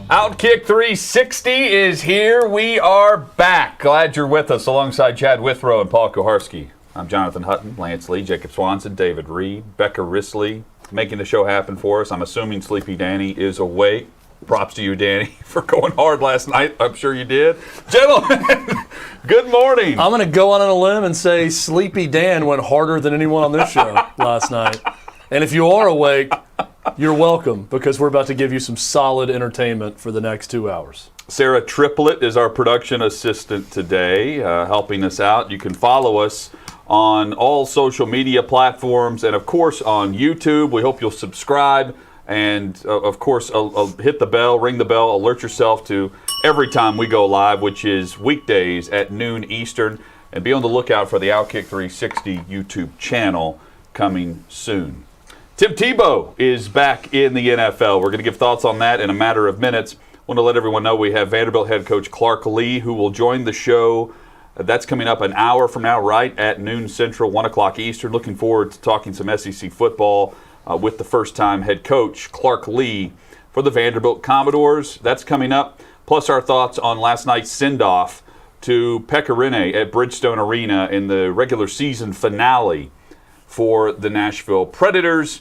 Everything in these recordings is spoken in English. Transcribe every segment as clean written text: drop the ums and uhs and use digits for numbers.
OutKick 360 is here. We are back. Glad you're with us alongside Chad Withrow and Paul Koharski. I'm Jonathan Hutton, Lance Lee, Jacob Swanson, David Reed, Becca Risley, making the show happen for us. I'm assuming Sleepy Danny is awake. Props to you, Danny, for going hard last night. I'm sure you did. Gentlemen, good morning. I'm going to go on a limb and say Sleepy Dan went harder than anyone on this show last night. And if you are awake, you're welcome, because we're about to give you some solid entertainment for the next 2 hours. Sarah Triplett is our production assistant today, helping us out. You can follow us on all social media platforms and, of course, on YouTube. We hope you'll subscribe and, of course, hit the bell, ring the bell, alert yourself to every time we go live, which is weekdays at noon Eastern. And be on the lookout for the OutKick 360 YouTube channel coming soon. Tim Tebow is back in the NFL. We're going to give thoughts on that in a matter of minutes. I want to let everyone know we have Vanderbilt head coach Clark Lea, who will join the show. That's coming up an hour from now, right at noon Central, 1 o'clock Eastern. Looking forward to talking some SEC football with the first-time head coach, Clark Lea, for the Vanderbilt Commodores. That's coming up, plus our thoughts on last night's send-off to Pekka Rinne at Bridgestone Arena in the regular season finale for the Nashville Predators.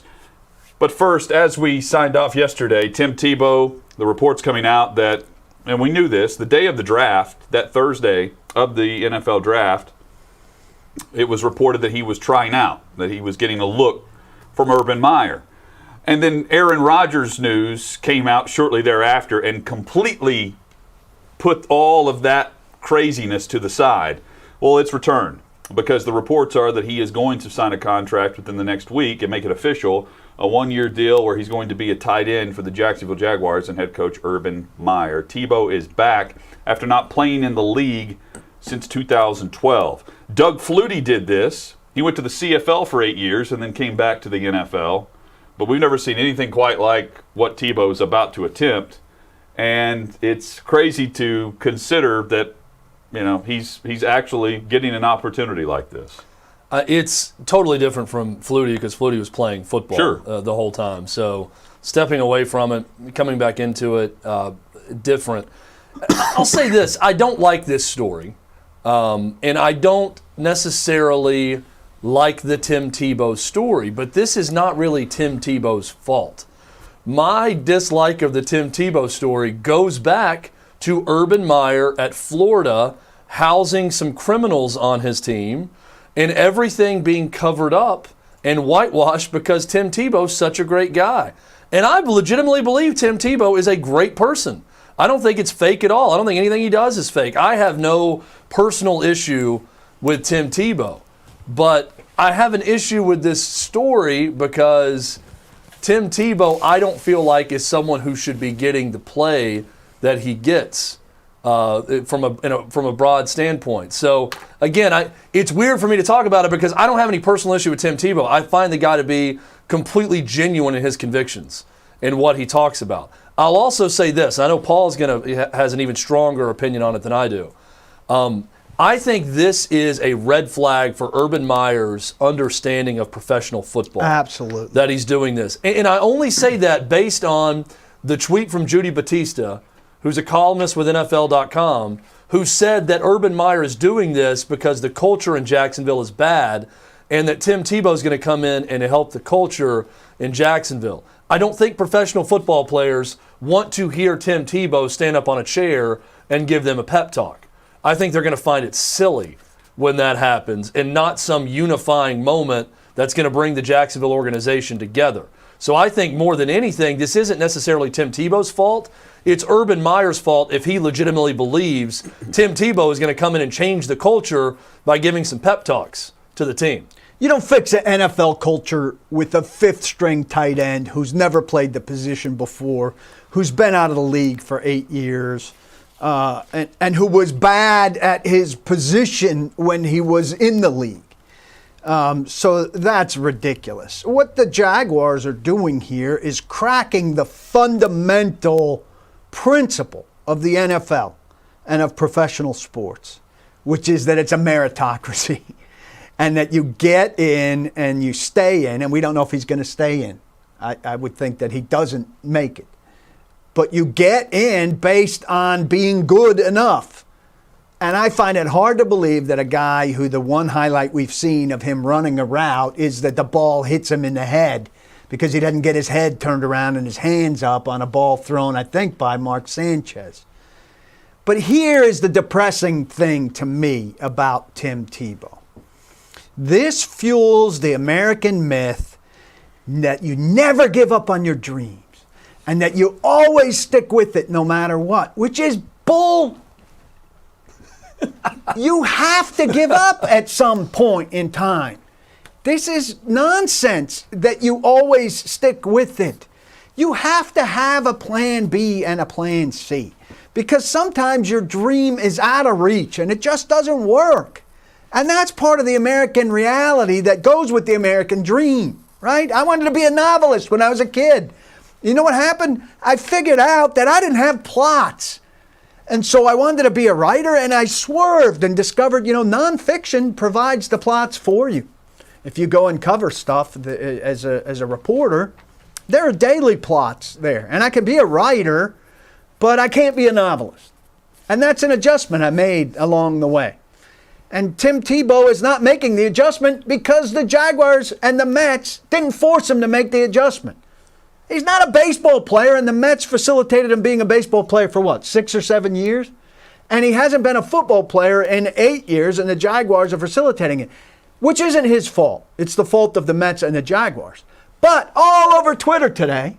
But first, as we signed off yesterday, Tim Tebow, the report's coming out that, and we knew this, the day of the draft, that Thursday of the NFL draft, it was reported that he was trying out, that he was getting a look from Urban Meyer. And then Aaron Rodgers' news came out shortly thereafter and completely put all of that craziness to the side. Well, it's returned. because the reports are that he is going to sign a contract within the next week and make it official, a 1-year deal where he's going to be a tight end for the Jacksonville Jaguars and head coach Urban Meyer. Tebow is back after not playing in the league since 2012. Doug Flutie did this. He went to the CFL for 8 years and then came back to the NFL. But we've never seen anything quite like what Tebow is about to attempt. And it's crazy to consider that, he's actually getting an opportunity like this. It's totally different from Flutie because Flutie was playing football the whole time. So stepping away from it, coming back into it, different. I'll say this. I don't like this story. And I don't necessarily like the Tim Tebow story, but this is not really Tim Tebow's fault. My dislike of the Tim Tebow story goes back to Urban Meyer at Florida housing some criminals on his team and everything being covered up and whitewashed because Tim Tebow's such a great guy. And I legitimately believe Tim Tebow is a great person. I don't think it's fake at all. I don't think anything he does is fake. I have no personal issue with Tim Tebow. But I have an issue with this story because Tim Tebow, I don't feel like is someone who should be getting the play that he gets from a broad standpoint. So again, it's weird for me to talk about it because I don't have any personal issue with Tim Tebow. I find the guy to be completely genuine in his convictions and what he talks about. I'll also say this. I know Paul has an even stronger opinion on it than I do. I think this is a red flag for Urban Meyer's understanding of professional football. Absolutely. That he's doing this. And I only say that based on the tweet from Judy Batista, who's a columnist with NFL.com, who said that Urban Meyer is doing this because the culture in Jacksonville is bad and that Tim Tebow is going to come in and help the culture in Jacksonville. I don't think professional football players want to hear Tim Tebow stand up on a chair and give them a pep talk. I think they're going to find it silly when that happens and not some unifying moment that's going to bring the Jacksonville organization together. So I think more than anything, this isn't necessarily Tim Tebow's fault. It's Urban Meyer's fault if he legitimately believes Tim Tebow is going to come in and change the culture by giving some pep talks to the team. You don't fix an NFL culture with a fifth-string tight end who's never played the position before, who's been out of the league for 8 years, and who was bad at his position when he was in the league. So that's ridiculous. What the Jaguars are doing here is cracking the fundamental principle of the NFL and of professional sports, which is that it's a meritocracy and that you get in and you stay in, and we don't know if he's going to stay in. I would think that he doesn't make it. But you get in based on being good enough. And I find it hard to believe that a guy who the one highlight we've seen of him running a route is that the ball hits him in the head because he doesn't get his head turned around and his hands up on a ball thrown, I think, by Mark Sanchez. But here is the depressing thing to me about Tim Tebow. This fuels the American myth that you never give up on your dreams and that you always stick with it no matter what, which is bull. You have to give up at some point in time. This is nonsense that you always stick with it. You have to have a plan B and a plan C because sometimes your dream is out of reach and it just doesn't work. And that's part of the American reality that goes with the American dream, right? I wanted to be a novelist when I was a kid. You know what happened? I figured out that I didn't have plots. And so I wanted to be a writer, and I swerved and discovered, nonfiction provides the plots for you. If you go and cover stuff as a reporter, there are daily plots there. And I can be a writer, but I can't be a novelist. And that's an adjustment I made along the way. And Tim Tebow is not making the adjustment because the Jaguars and the Mets didn't force him to make the adjustment. He's not a baseball player, and the Mets facilitated him being a baseball player for 6 or 7 years? And he hasn't been a football player in 8 years, and the Jaguars are facilitating it, which isn't his fault. It's the fault of the Mets and the Jaguars. But all over Twitter today,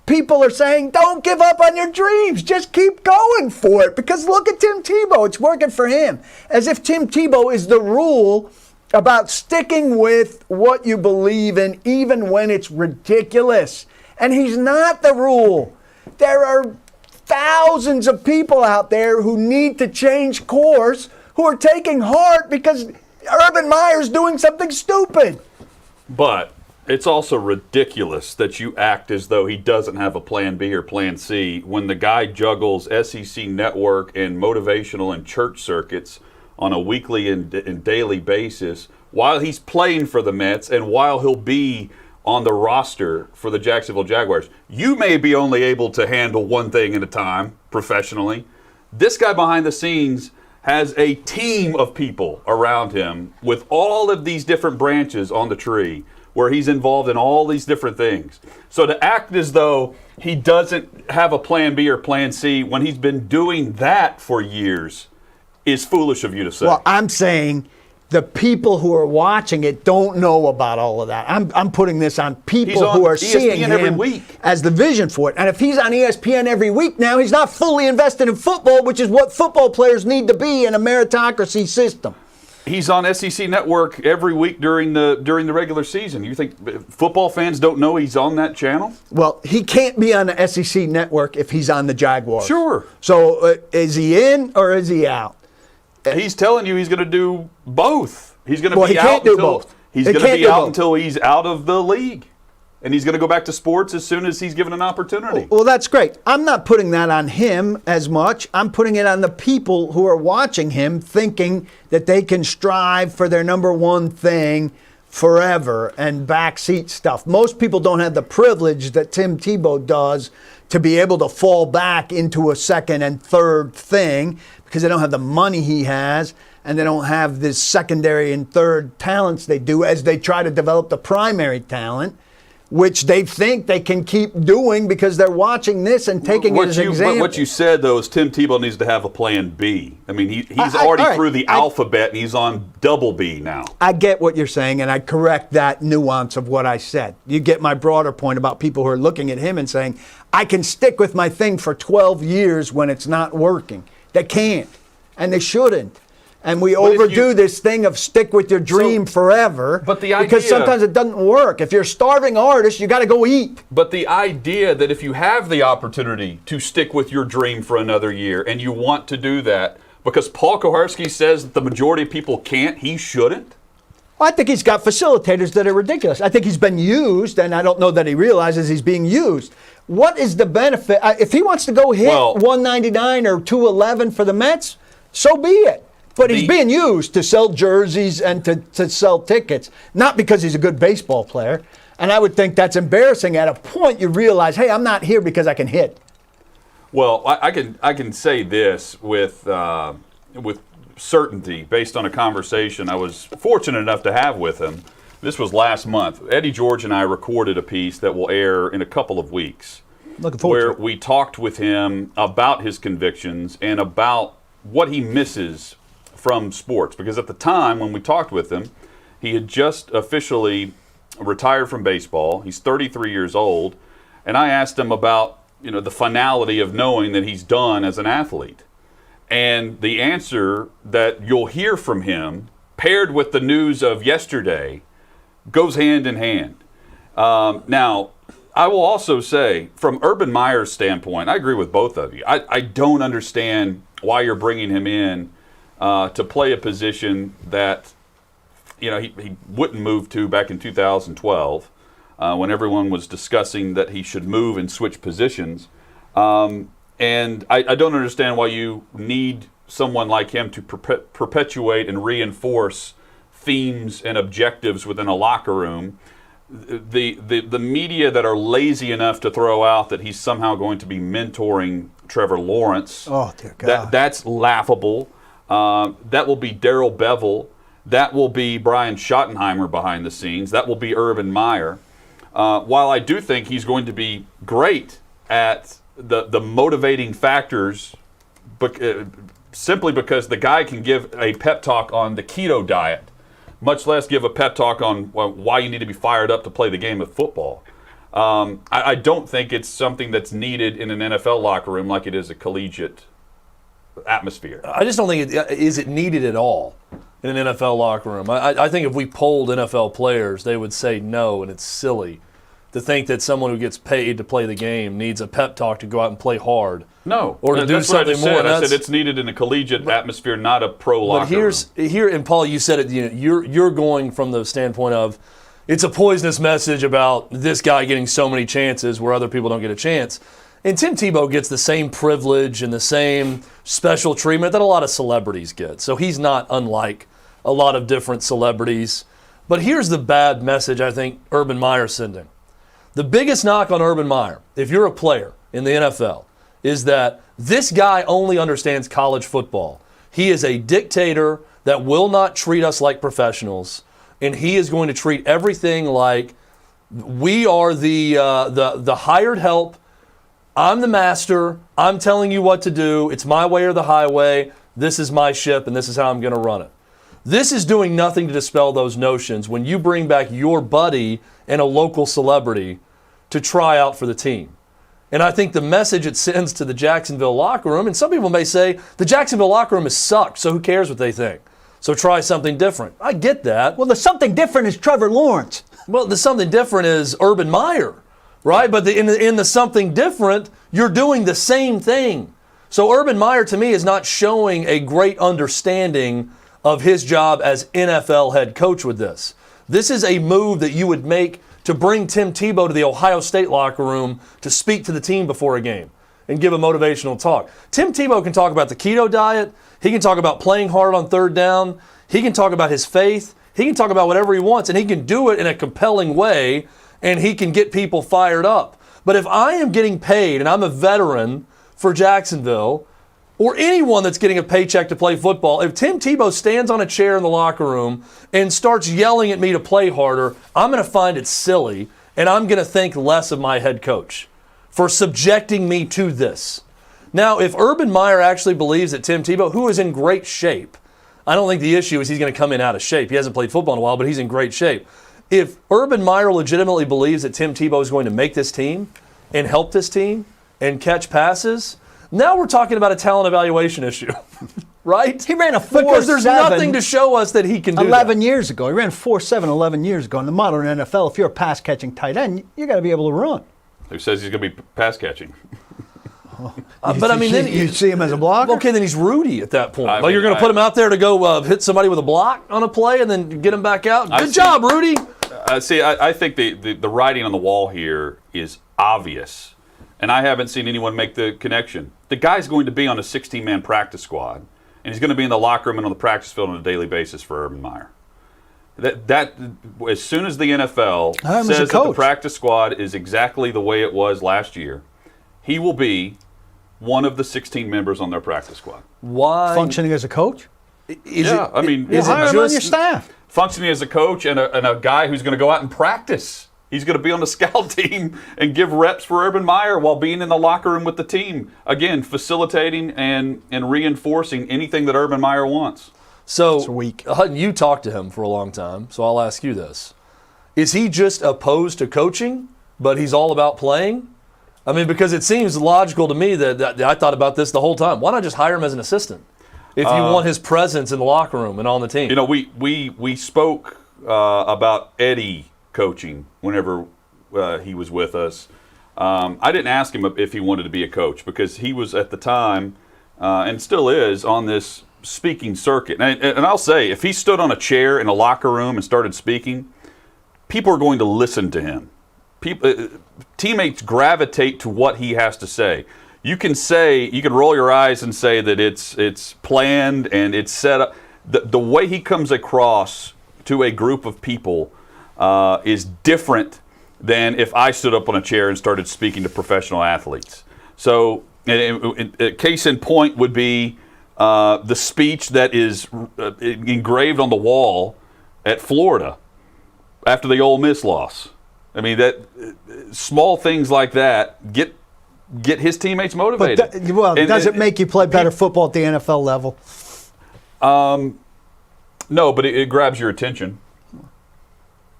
people are saying, don't give up on your dreams. Just keep going for it, because look at Tim Tebow. It's working for him. As if Tim Tebow is the rule about sticking with what you believe in, even when it's ridiculous. And he's not the rule. There are thousands of people out there who need to change course, who are taking heart because Urban Meyer's doing something stupid. But it's also ridiculous that you act as though he doesn't have a plan B or plan C when the guy juggles SEC network and motivational and church circuits on a weekly and daily basis while he's playing for the Mets and while he'll be on the roster for the Jacksonville Jaguars. You may be only able to handle one thing at a time professionally. This guy behind the scenes has a team of people around him with all of these different branches on the tree where he's involved in all these different things. So to act as though he doesn't have a plan B or plan C when he's been doing that for years is foolish of you to say. Well, I'm saying the people who are watching it don't know about all of that. I'm putting this on people who are seeing him every week as the vision for it. And if he's on ESPN every week now, he's not fully invested in football, which is what football players need to be in a meritocracy system. He's on SEC Network every week during the regular season. You think football fans don't know he's on that channel? Well, he can't be on the SEC Network if he's on the Jaguars. Sure. So is he in or is he out? He's telling you he's going to do both. He's going to Well, be he out can't do until both. he's He going to can't be do out both. until he's out of the league, and he's going to go back to sports as soon as he's given an opportunity. Well, that's great. I'm not putting that on him as much. I'm putting it on the people who are watching him, thinking that they can strive for their number one thing forever and backseat stuff. Most people don't have the privilege that Tim Tebow does to be able to fall back into a second and third thing because they don't have the money he has and they don't have this secondary and third talents they do as they try to develop the primary talent, which they think they can keep doing because they're watching this and taking it as an example. What you said, though, is Tim Tebow needs to have a plan B. I mean, he's already through the alphabet, and he's on double B now. I get what you're saying, and I correct that nuance of what I said. You get my broader point about people who are looking at him and saying, I can stick with my thing for 12 years when it's not working. They can't, and they shouldn't. And we overdo this thing of stick with your dream forever. But the idea, because sometimes it doesn't work. If you're a starving artist, you got to go eat. But the idea that if you have the opportunity to stick with your dream for another year and you want to do that, because Paul Koharski says that the majority of people can't, he shouldn't? Well, I think he's got facilitators that are ridiculous. I think he's been used, and I don't know that he realizes he's being used. What is the benefit? If he wants to go hit 199 or 211 for the Mets, so be it. But he's being used to sell jerseys and to sell tickets, not because he's a good baseball player. And I would think that's embarrassing. At a point, you realize, hey, I'm not here because I can hit. Well, I can say this with certainty based on a conversation I was fortunate enough to have with him. This was last month. Eddie George and I recorded a piece that will air in a couple of weeks. Looking forward to it. Where we talked with him about his convictions and about what he misses from sports, because at the time when we talked with him, he had just officially retired from baseball. He's 33 years old, and I asked him about the finality of knowing that he's done as an athlete. And the answer that you'll hear from him, paired with the news of yesterday, goes hand in hand. Now, I will also say, from Urban Meyer's standpoint, I agree with both of you. I don't understand why you're bringing him in to play a position that he wouldn't move to back in 2012 when everyone was discussing that he should move and switch positions. And I don't understand why you need someone like him to perpetuate and reinforce themes and objectives within a locker room. The media that are lazy enough to throw out that he's somehow going to be mentoring Trevor Lawrence, oh dear God, that's laughable. That will be Darrell Bevell. That will be Brian Schottenheimer behind the scenes. That will be Urban Meyer. While I do think he's going to be great at the motivating factors, simply because the guy can give a pep talk on the keto diet, much less give a pep talk on why you need to be fired up to play the game of football. I don't think it's something that's needed in an NFL locker room like it is a collegiate atmosphere. I just don't think is it needed at all. in an NFL locker room. I think if we polled NFL players, they would say no, and it's silly to think that someone who gets paid to play the game needs a pep talk to go out and play hard. No, or to do that's what I something just more. said. I said it's needed in a collegiate atmosphere, not a pro locker room. But and Paul, you said it. You're going from the standpoint of it's a poisonous message about this guy getting so many chances where other people don't get a chance. And Tim Tebow gets the same privilege and the same special treatment that a lot of celebrities get. So he's not unlike a lot of different celebrities. But here's the bad message I think Urban Meyer's sending. The biggest knock on Urban Meyer, if you're a player in the NFL, is that this guy only understands college football. He is a dictator that will not treat us like professionals, and he is going to treat everything like we are the hired help. I'm the master. I'm telling you what to do. It's my way or the highway. This is my ship, and this is how I'm going to run it. This is doing nothing to dispel those notions when you bring back your buddy and a local celebrity to try out for the team. And I think the message it sends to the Jacksonville locker room, and some people may say the Jacksonville locker room has sucked, so who cares what they think? So try something different. I get that. Well, the something different is Trevor Lawrence. Well, the something different is Urban Meyer, right? But in the something different, you're doing the same thing. So Urban Meyer, to me, is not showing a great understanding of his job as NFL head coach with this. This is a move that you would make to bring Tim Tebow to the Ohio State locker room to speak to the team before a game and give a motivational talk. Tim Tebow can talk about the keto diet. He can talk about playing hard on third down. He can talk about his faith. He can talk about whatever he wants, and he can do it in a compelling way, and he can get people fired up. But if I am getting paid and I'm a veteran for Jacksonville, or anyone that's getting a paycheck to play football, if Tim Tebow stands on a chair in the locker room and starts yelling at me to play harder, I'm going to find it silly, and I'm going to think less of my head coach for subjecting me to this. Now, if Urban Meyer actually believes that Tim Tebow, who is in great shape, I don't think the issue is he's going to come in out of shape. He hasn't played football in a while, but he's in great shape. If Urban Meyer legitimately believes that Tim Tebow is going to make this team and help this team and catch passes, now we're talking about a talent evaluation issue, right? He ran a 4.7. Because there's nothing to show us that he can do 11 that. years ago. He ran 4.7 11 years ago. In the modern NFL, if you're a pass-catching tight end, you got to be able to run. Who says he's going to be pass catching? But I mean, then you see him as a blocker? Okay, then he's Rudy at that point. I Like mean, you're going to put him out there to go hit somebody with a block on a play and then get him back out? Good job, Rudy. I think the writing on the wall here is obvious, and I haven't seen anyone make the connection. The guy's going to be on a 16-man practice squad, and he's going to be in the locker room and on the practice field on a daily basis for Urban Meyer. That as soon as the NFL says that the practice squad is exactly the way it was last year, he will be one of the 16 members on their practice squad. Why? Functioning as a coach? Is it hire him on your staff. Functioning as a coach and a guy who's going to go out and practice. He's going to be on the scout team and give reps for Urban Meyer while being in the locker room with the team. Again, facilitating and reinforcing anything that Urban Meyer wants. So, weak. Hutton, you talked to him for a long time, so I'll ask you this. Is he just opposed to coaching, but he's all about playing? I mean, because it seems logical to me that I thought about this the whole time. Why not just hire him as an assistant if you want his presence in the locker room and on the team? You know, we spoke about Eddie coaching whenever he was with us. I didn't ask him if he wanted to be a coach because he was at the time, and still is, on this speaking circuit. And I'll say, if he stood on a chair in a locker room and started speaking, people are going to listen to him. Teammates gravitate to what he has to say. You can roll your eyes and say that it's planned and it's set up. The way he comes across to a group of people is different than if I stood up on a chair and started speaking to professional athletes. So, case in point would be the speech that is engraved on the wall at Florida after the Ole Miss loss. I mean, that small things like that get his teammates motivated. Does it make you play better football at the NFL level? No, but it grabs your attention.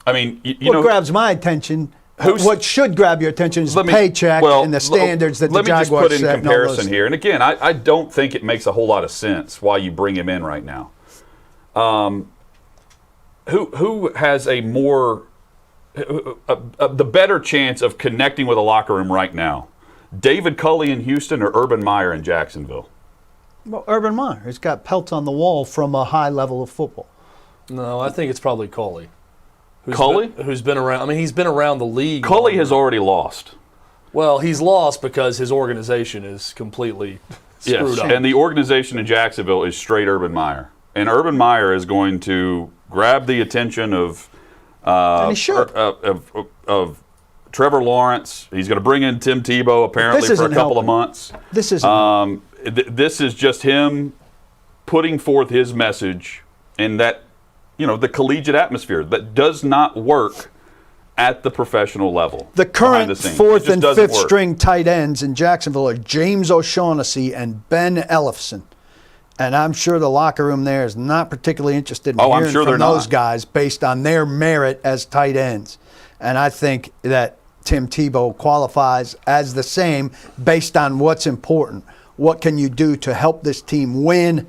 I mean, what grabs my attention? What should grab your attention is the paycheck and the standards that the Jaguars set. Let me just put in comparison here. And again, I don't think it makes a whole lot of sense why you bring him in right now. who has a more the better chance of connecting with a locker room right now? David Culley in Houston or Urban Meyer in Jacksonville? Well, Urban Meyer. He's got pelts on the wall from a high level of football. No, I think it's probably Culley. Who's been around? I mean, he's been around the league. Culley has already lost. Well, he's lost because his organization is completely screwed up. And the organization in Jacksonville is straight Urban Meyer. And Urban Meyer is going to grab the attention of Trevor Lawrence. He's going to bring in Tim Tebow apparently for a couple of months. This isn't. This is just him putting forth his message in that, the collegiate atmosphere that does not work at the professional level. The current fourth and fifth string tight ends in Jacksonville are James O'Shaughnessy and Ben Ellefson. And I'm sure the locker room there is not particularly interested in hearing from those guys based on their merit as tight ends. And I think that Tim Tebow qualifies as the same based on what's important. What can you do to help this team win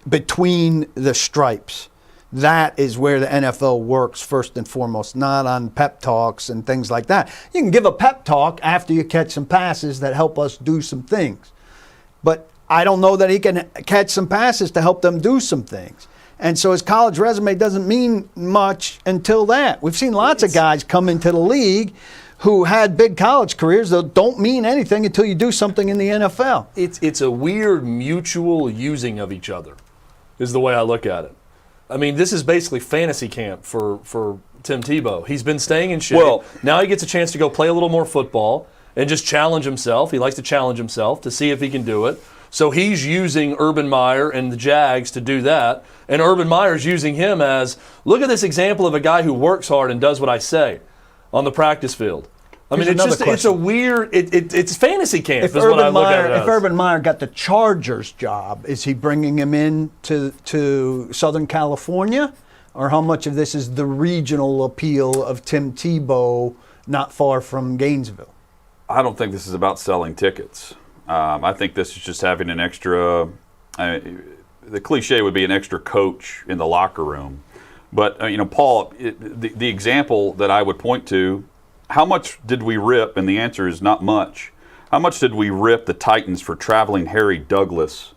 between the stripes? That is where the NFL works first and foremost, not on pep talks and things like that. You can give a pep talk after you catch some passes that help us do some things. But I don't know that he can catch some passes to help them do some things. And so his college resume doesn't mean much until that. We've seen lots of guys come into the league who had big college careers that don't mean anything until you do something in the NFL. It's a weird mutual using of each other is the way I look at it. I mean, this is basically fantasy camp for Tim Tebow. He's been staying in shape. Well, now he gets a chance to go play a little more football and just challenge himself. He likes to challenge himself to see if he can do it. So he's using Urban Meyer and the Jags to do that. And Urban Meyer's using him as, look at this example of a guy who works hard and does what I say on the practice field. I mean, it's a weird, it's fantasy camp is what I look at it as. If Urban Meyer got the Chargers job, is he bringing him in to Southern California? Or how much of this is the regional appeal of Tim Tebow not far from Gainesville? I don't think this is about selling tickets. I think this is just having an extra, the cliche would be an extra coach in the locker room. But, Paul, the example that I would point to, how much did we rip? And the answer is not much. How much did we rip the Titans for traveling Harry Douglas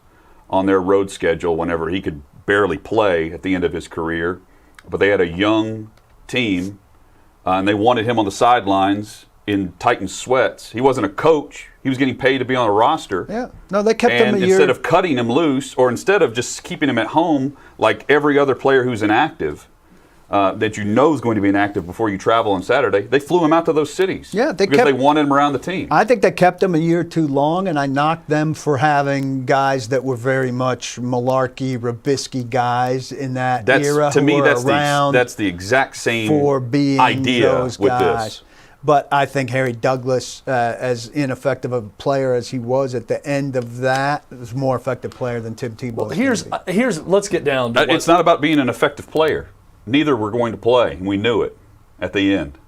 on their road schedule whenever he could barely play at the end of his career? But they had a young team, and they wanted him on the sidelines in Titans sweats. He wasn't a coach. He was getting paid to be on a roster. Yeah. No, they kept him a year. Instead of cutting him loose, or instead of just keeping him at home like every other player who's inactive, that is going to be inactive before you travel on Saturday, they flew him out to those cities. Yeah, they wanted him around the team. I think they kept him a year too long, and I knocked them for having guys that were very much malarkey, Rubisky guys in that era. To me, that's the exact same for being idea those with guys. this. But I think Harry Douglas, as ineffective a player as he was at the end of that, was a more effective player than Tim Tebow. Here's let's get down to it's not about being an effective player. Neither were going to play, and we knew it at the end.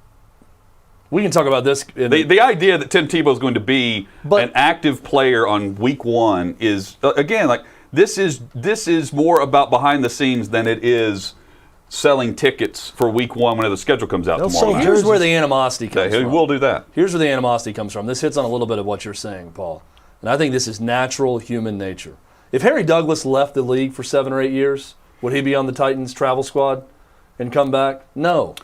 We can talk about this. The idea that Tim Tebow is going to be an active player on week one is, again, like this is more about behind the scenes than it is selling tickets for week one when the schedule comes out tomorrow night. Here's where the animosity comes from. We'll do that. Here's where the animosity comes from. This hits on a little bit of what you're saying, Paul. And I think this is natural human nature. If Harry Douglas left the league for 7 or 8 years, would he be on the Titans travel squad and come back? No.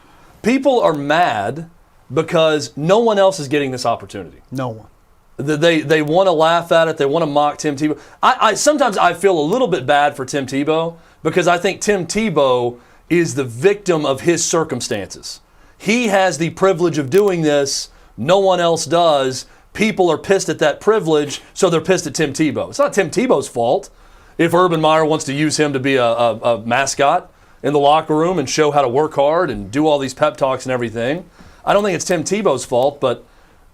People are mad because no one else is getting this opportunity. No one. They want to laugh at it. They want to mock Tim Tebow. Sometimes I feel a little bit bad for Tim Tebow because I think Tim Tebow is the victim of his circumstances. He has the privilege of doing this. No one else does. People are pissed at that privilege, so they're pissed at Tim Tebow. It's not Tim Tebow's fault if Urban Meyer wants to use him to be a mascot in the locker room and show how to work hard and do all these pep talks and everything. I don't think it's Tim Tebow's fault, but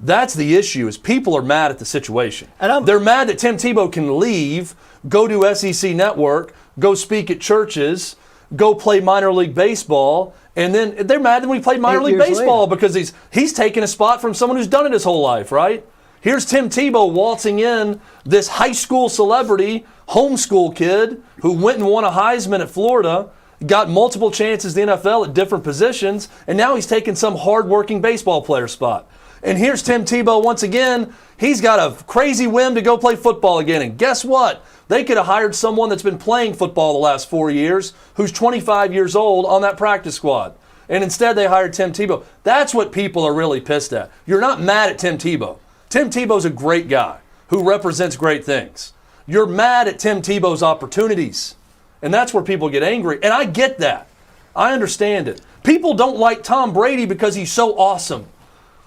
that's the issue, is people are mad at the situation. They're mad that Tim Tebow can leave, go to SEC Network, go speak at churches, go play minor league baseball, and then they're mad that we played minor league baseball because he's taking a spot from someone who's done it his whole life, right? Here's Tim Tebow waltzing in, this high school celebrity, homeschool kid, who went and won a Heisman at Florida, got multiple chances in the NFL at different positions, and now he's taking some hard-working baseball player spot. And here's Tim Tebow once again. He's got a crazy whim to go play football again. And guess what? They could have hired someone that's been playing football the last 4 years who's 25 years old on that practice squad. And instead they hired Tim Tebow. That's what people are really pissed at. You're not mad at Tim Tebow. Tim Tebow's a great guy who represents great things. You're mad at Tim Tebow's opportunities. And that's where people get angry. And I get that. I understand it. People don't like Tom Brady because he's so awesome.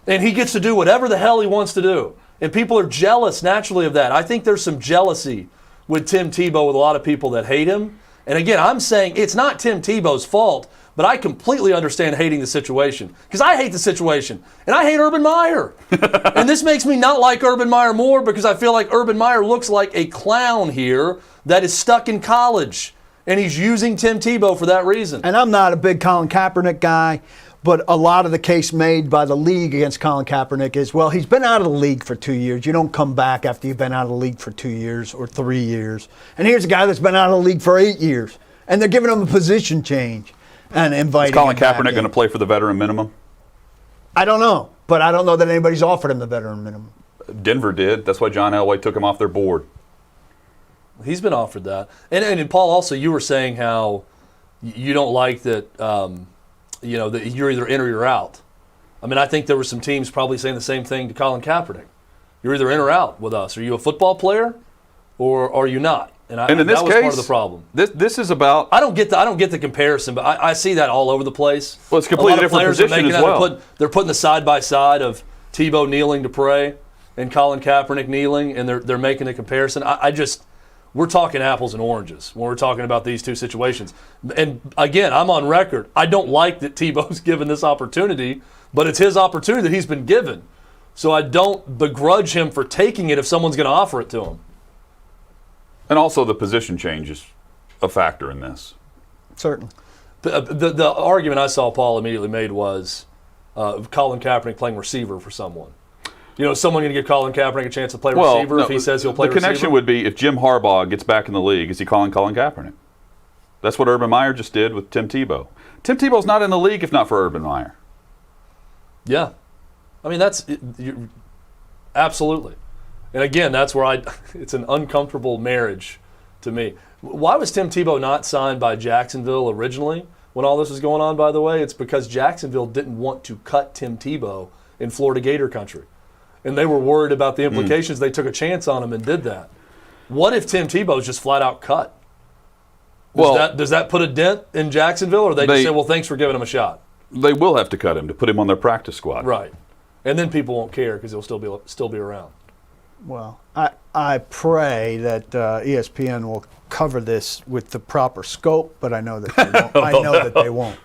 And he gets to do whatever the hell he wants to do. And people are jealous naturally of that. I think there's some jealousy with Tim Tebow with a lot of people that hate him. And again, I'm saying it's not Tim Tebow's fault, but I completely understand hating the situation. Because I hate the situation. And I hate Urban Meyer. And this makes me not like Urban Meyer more because I feel like Urban Meyer looks like a clown here that is stuck in college. And he's using Tim Tebow for that reason. And I'm not a big Colin Kaepernick guy. But a lot of the case made by the league against Colin Kaepernick is, well, he's been out of the league for 2 years. You don't come back after you've been out of the league for 2 years or 3 years. And here's a guy that's been out of the league for 8 years. And they're giving him a position change and inviting him Is Colin Kaepernick back going to play for the veteran minimum? I don't know. But I don't know that anybody's offered him the veteran minimum. Denver did. That's why John Elway took him off their board. He's been offered that. And Paul, also, you were saying how you don't like that that you're either in or you're out. I mean, I think there were some teams probably saying the same thing to Colin Kaepernick. You're either in or out with us. Are you a football player or are you not? And in this that was case, part of the problem. This is about. I don't get the comparison, but I see that all over the place. Well, it's a completely different position as well. They're putting the side by side of Tebow kneeling to pray and Colin Kaepernick kneeling, and they're making a comparison. We're talking apples and oranges when we're talking about these two situations. And again, I'm on record. I don't like that Tebow's given this opportunity, but it's his opportunity that he's been given. So I don't begrudge him for taking it if someone's going to offer it to him. And also the position change is a factor in this. Certainly. The argument I saw Paul immediately made was Colin Kaepernick playing receiver for someone. You know, is someone going to give Colin Kaepernick a chance to play receiver if he says he'll play receiver? The connection would be if Jim Harbaugh gets back in the league, is he calling Colin Kaepernick? That's what Urban Meyer just did with Tim Tebow. Tim Tebow's not in the league if not for Urban Meyer. Yeah. I mean, absolutely. And again, that's where it's an uncomfortable marriage to me. Why was Tim Tebow not signed by Jacksonville originally when all this was going on, by the way? It's because Jacksonville didn't want to cut Tim Tebow in Florida Gator country. And they were worried about the implications. They took a chance on him and did that. What if Tim Tebow's just flat out cut? Does that put a dent in Jacksonville, or they just say, well, thanks for giving him a shot? They will have to cut him to put him on their practice squad. Right. And then people won't care because he'll still be around. Well, I pray that ESPN will cover this with the proper scope, but I know that they won't. I know that they won't.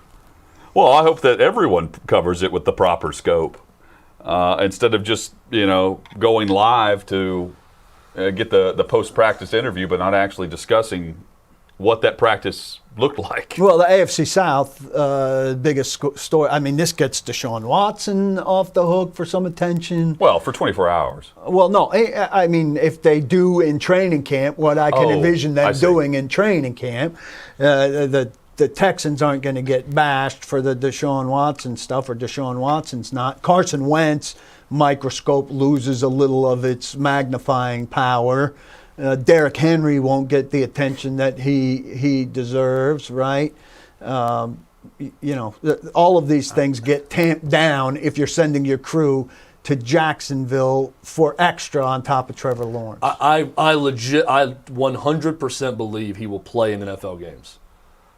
Well, I hope that everyone covers it with the proper scope. Instead of just, going live to get the post-practice interview, but not actually discussing what that practice looked like. Well, the AFC South, biggest story. I mean, this gets Deshaun Watson off the hook for some attention. Well, for 24 hours. Well, no. I mean, if they do in training camp what I can envision them doing in training camp, the Texans aren't going to get bashed for the Deshaun Watson stuff, or Deshaun Watson's not. Carson Wentz microscope loses a little of its magnifying power. Derrick Henry won't get the attention that he deserves, right? All of these things get tamped down if you're sending your crew to Jacksonville for extra on top of Trevor Lawrence. I 100% believe he will play in NFL games.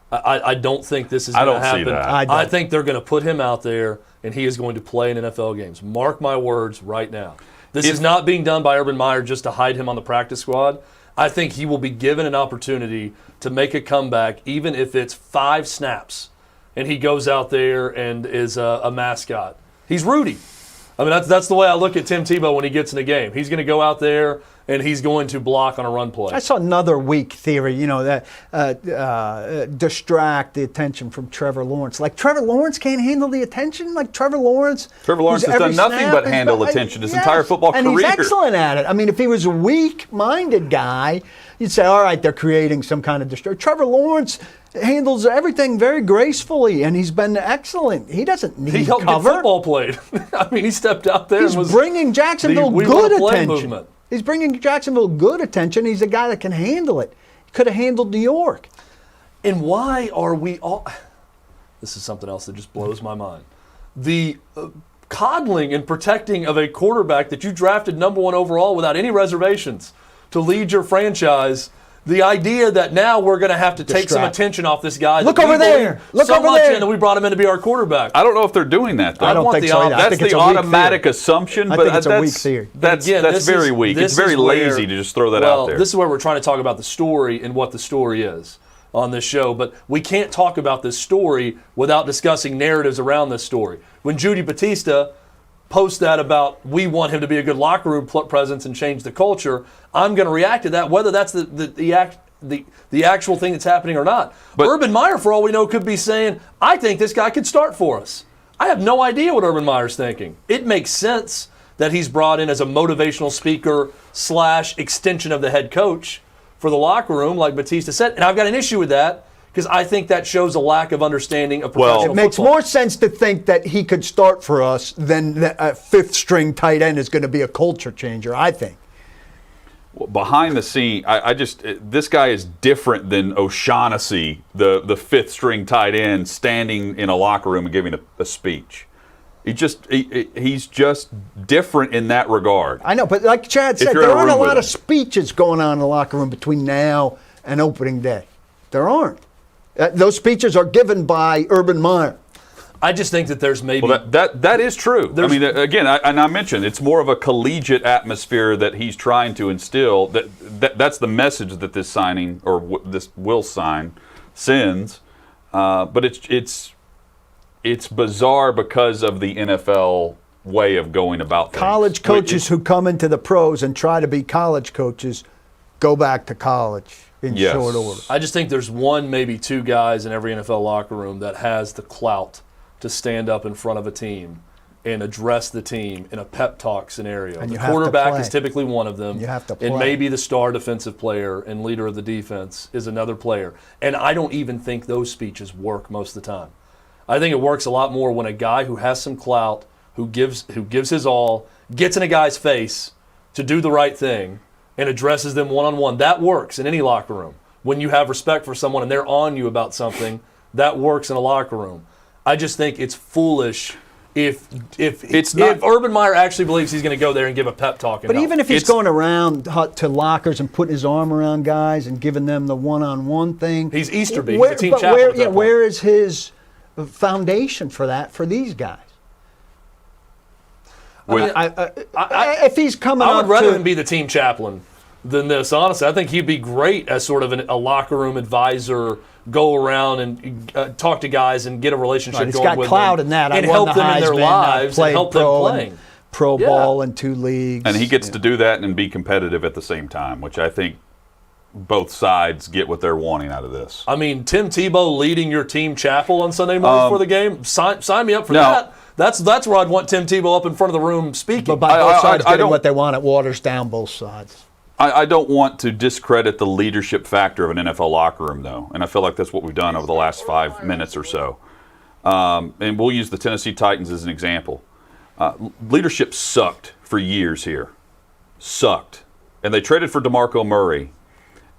I don't think this is going to happen. I don't see that. I think they're going to put him out there, and he is going to play in NFL games. Mark my words right now. This is not being done by Urban Meyer just to hide him on the practice squad. I think he will be given an opportunity to make a comeback, even if it's 5 snaps, and he goes out there and is a mascot. He's Rudy. I mean, that's the way I look at Tim Tebow when he gets in a game. He's going to go out there and he's going to block on a run play. I saw another weak theory, that distract the attention from Trevor Lawrence. Like, Trevor Lawrence can't handle the attention? Like, Trevor Lawrence has done nothing but handle attention his entire football career. And he's excellent at it. I mean, if he was a weak-minded guy, you'd say, all right, they're creating some kind of distraction. Trevor Lawrence handles everything very gracefully, and he's been excellent. He doesn't need cover. He helped get football played. I mean, he stepped out there He's and was bringing Jacksonville good attention. Movement. He's bringing Jacksonville good attention. He's a guy that can handle it. He could have handled New York. And why are we all... This is something else that just blows my mind. The coddling and protecting of a quarterback that you drafted number 1 overall without any reservations to lead your franchise. The idea that now we're going to have to take some attention off this guy. Look over there. Look over there. And we brought him in to be our quarterback. I don't know if they're doing that, though. I don't think so either. That's the automatic assumption, but it's a weak theory. That's very weak. It's very lazy to just throw that out there. This is where we're trying to talk about the story and what the story is on this show, but we can't talk about this story without discussing narratives around this story. When Judy Batista post that about we want him to be a good locker room presence and change the culture, I'm going to react to that, whether that's the actual thing that's happening or not. But Urban Meyer, for all we know, could be saying, I think this guy could start for us. I have no idea what Urban Meyer's thinking. It makes sense that he's brought in as a motivational speaker / extension of the head coach for the locker room, like Batista said. And I've got an issue with that, because I think that shows a lack of understanding of professional football. It makes more sense to think that he could start for us than that a fifth-string tight end is going to be a culture changer, I think. Well, behind the scene, this guy is different than O'Shaughnessy, the fifth-string tight end, standing in a locker room and giving a speech. He's just different in that regard. I know, but like Chad said, there aren't a lot of speeches going on in the locker room between now and opening day. There aren't. Those speeches are given by Urban Meyer. I just think that there's maybe... Well, that is true. I mean, again, I mentioned it's more of a collegiate atmosphere that he's trying to instill. That's the message that this signing, or this will sign, sends. But it's bizarre because of the NFL way of going about things. College coaches who come into the pros and try to be college coaches go back to college in short order. I just think there's one, maybe two guys in every NFL locker room that has the clout to stand up in front of a team and address the team in a pep talk scenario. And the quarterback is typically one of them. You have to play. And maybe the star defensive player and leader of the defense is another player. And I don't even think those speeches work most of the time. I think it works a lot more when a guy who has some clout, who gives his all, gets in a guy's face to do the right thing and addresses them one-on-one. That works in any locker room. When you have respect for someone and they're on you about something, that works in a locker room. I just think it's foolish if Urban Meyer actually believes he's going to go there and give a pep talk. But even if he's going around to lockers and putting his arm around guys and giving them the one-on-one thing. He's Easterby. He's the team chaplain. Where is his foundation for that for these guys? If he's coming up I would rather him be the team chaplain than this, honestly. I think he'd be great as sort of a locker room advisor, go around and talk to guys and get a relationship going with them. He's got clout in that. And help them in their lives and help them playing. Pro ball in 2 leagues. And he gets to do that and be competitive at the same time, which I think both sides get what they're wanting out of this. I mean, Tim Tebow leading your team chapel on Sunday morning before the game, sign me up for that. That's where I'd want Tim Tebow up in front of the room speaking. But by both sides getting what they want, it waters down both sides. I don't want to discredit the leadership factor of an NFL locker room, though, and I feel like that's what we've done over the last 5 minutes or so. And we'll use the Tennessee Titans as an example. Leadership sucked for years here. Sucked. And they traded for DeMarco Murray,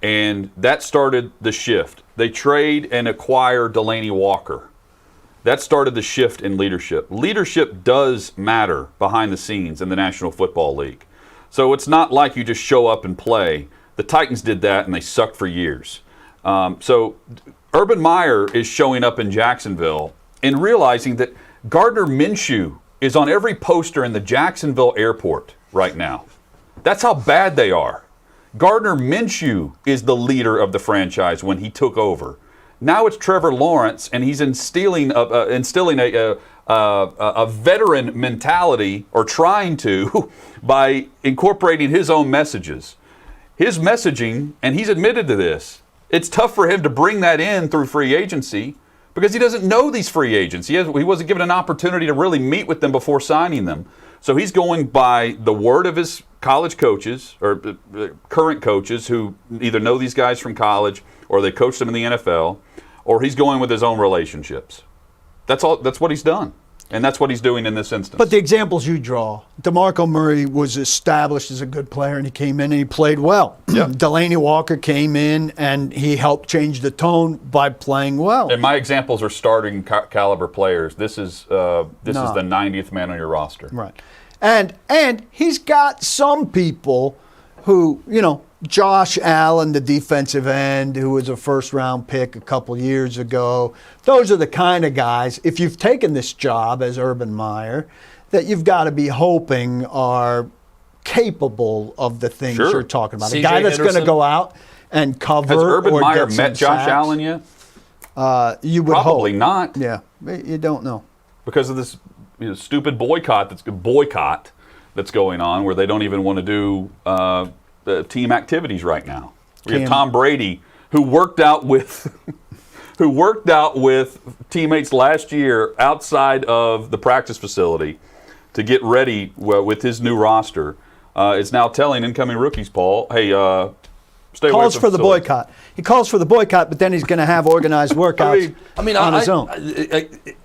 and that started the shift. They trade and acquire Delaney Walker. That started the shift in leadership. Leadership does matter behind the scenes in the National Football League. So it's not like you just show up and play. The Titans did that, and they sucked for years. So Urban Meyer is showing up in Jacksonville and realizing that Gardner Minshew is on every poster in the Jacksonville airport right now. That's how bad they are. Gardner Minshew is the leader of the franchise when he took over. Now it's Trevor Lawrence, and he's instilling a veteran mentality, or trying to, by incorporating his own messages. His messaging, and he's admitted to this, it's tough for him to bring that in through free agency because he doesn't know these free agents. He wasn't given an opportunity to really meet with them before signing them. So he's going by the word of his college coaches, or current coaches, who either know these guys from college or they coached them in the NFL, or he's going with his own relationships. That's all. That's what he's done. And that's what he's doing in this instance. But the examples you draw, DeMarco Murray was established as a good player, and he came in and he played well. Yep. Delaney Walker came in and he helped change the tone by playing well. And my examples are starting caliber players. This is the 90th man on your roster. Right. And he's got some people who, Josh Allen, the defensive end, who was a first-round pick a couple years ago. Those are the kind of guys, if you've taken this job as Urban Meyer, that you've got to be hoping are capable of the things you're talking about. A guy that's going to go out and cover. Has Urban or Meyer get met Josh sacks. Allen yet? You would Probably hope. not. Yeah, you don't know. Because of this stupid boycott that's going on, where they don't even want to do the team activities right now. We have Tom Brady, who worked out with teammates last year outside of the practice facility to get ready with his new roster, is now telling incoming rookies, Paul, hey, stay away Calls from for the facility. boycott. He calls for the boycott, but then he's going to have organized workouts on his own.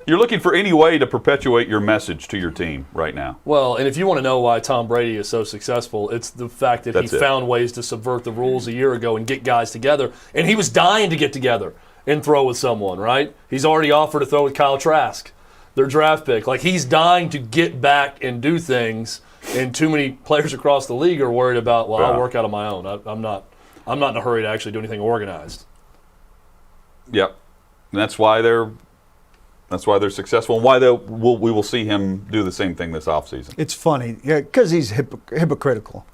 You're looking for any way to perpetuate your message to your team right now. Well, and if you want to know why Tom Brady is so successful, it's the fact that he found ways to subvert the rules a year ago and get guys together. And he was dying to get together and throw with someone, right? He's already offered to throw with Kyle Trask, their draft pick. Like, he's dying to get back and do things, and too many players across the league are worried about, I'll work out on my own. I'm not in a hurry to actually do anything organized. Yep, and that's why they're successful, and why we will see him do the same thing this offseason. It's funny because he's hypocritical.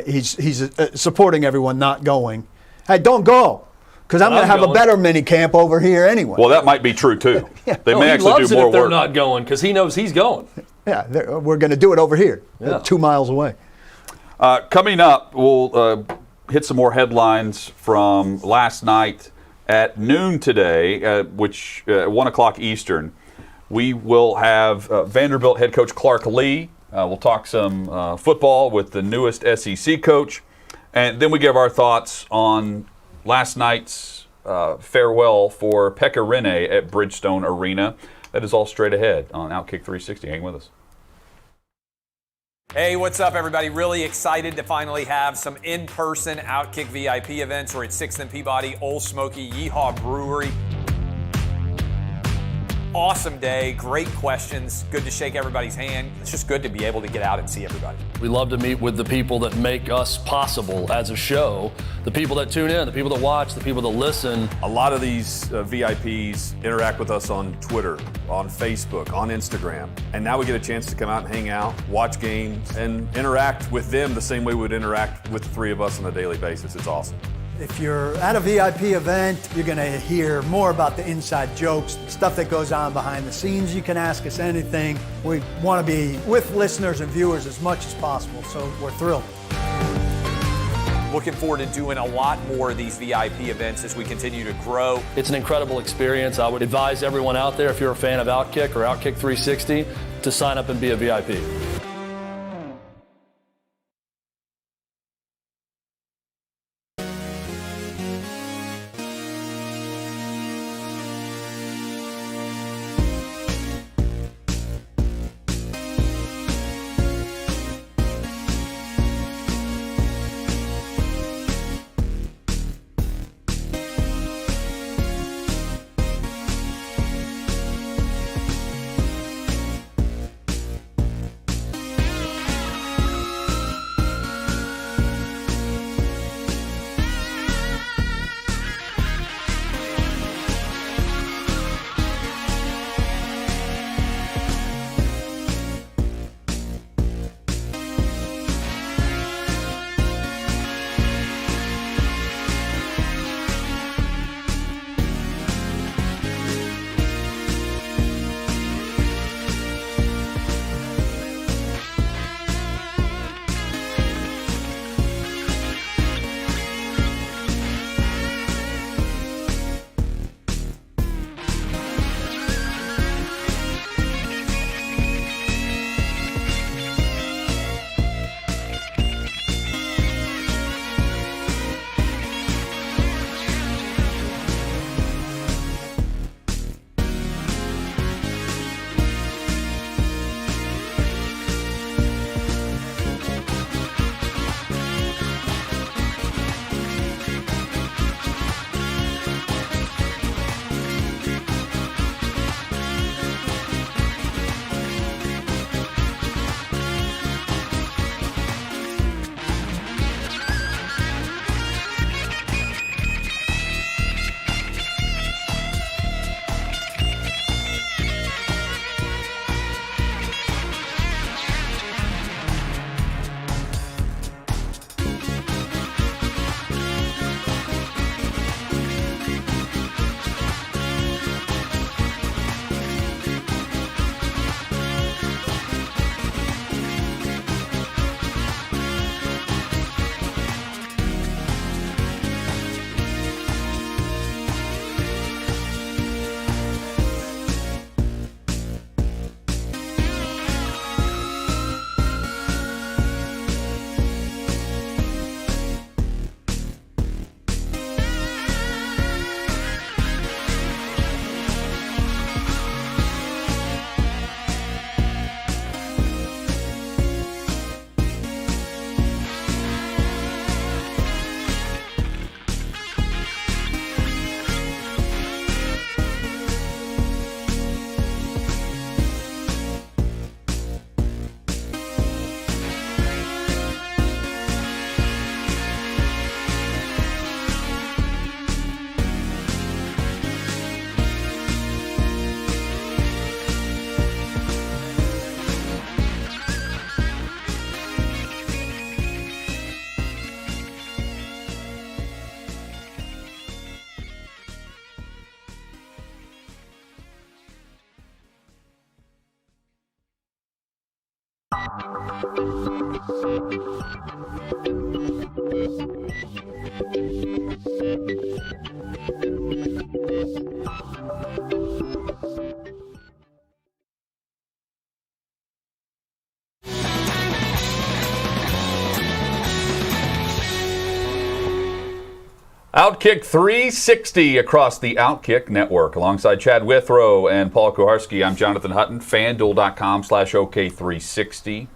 He's supporting everyone not going. Hey, don't go, because I'm going to have a better mini camp over here anyway. Well, that might be true too. They may he actually loves do it more if they're work. not going, because he knows he's going. Yeah, we're going to do it over here, 2 miles away. Coming up, we'll hit some more headlines from last night at noon today, which 1 o'clock Eastern. We will have Vanderbilt head coach Clark Lee. We'll talk some football with the newest SEC coach. And then we give our thoughts on last night's farewell for Pekka Rinne at Bridgestone Arena. That is all straight ahead on OutKick 360. Hang with us. Hey, what's up, everybody? Really excited to finally have some in-person OutKick VIP events. We're at 6th and Peabody, Old Smoky, Yeehaw Brewery. Awesome day, great questions, good to shake everybody's hand. It's just good to be able to get out and see everybody. We love to meet with the people that make us possible as a show, the people that tune in, the people that watch, the people that listen. A lot of these VIPs interact with us on Twitter, on Facebook, on Instagram. And now we get a chance to come out and hang out, watch games, and interact with them the same way we would interact with the three of us on a daily basis. It's awesome. If you're at a VIP event, you're going to hear more about the inside jokes, stuff that goes on behind the scenes. You can ask us anything. We want to be with listeners and viewers as much as possible, so we're thrilled. Looking forward to doing a lot more of these VIP events as we continue to grow. It's an incredible experience. I would advise everyone out there, if you're a fan of OutKick or OutKick 360, to sign up and be a VIP. OutKick 360 across the OutKick network. Alongside Chad Withrow and Paul Kuharski, I'm Jonathan Hutton. FanDuel.com/OK360.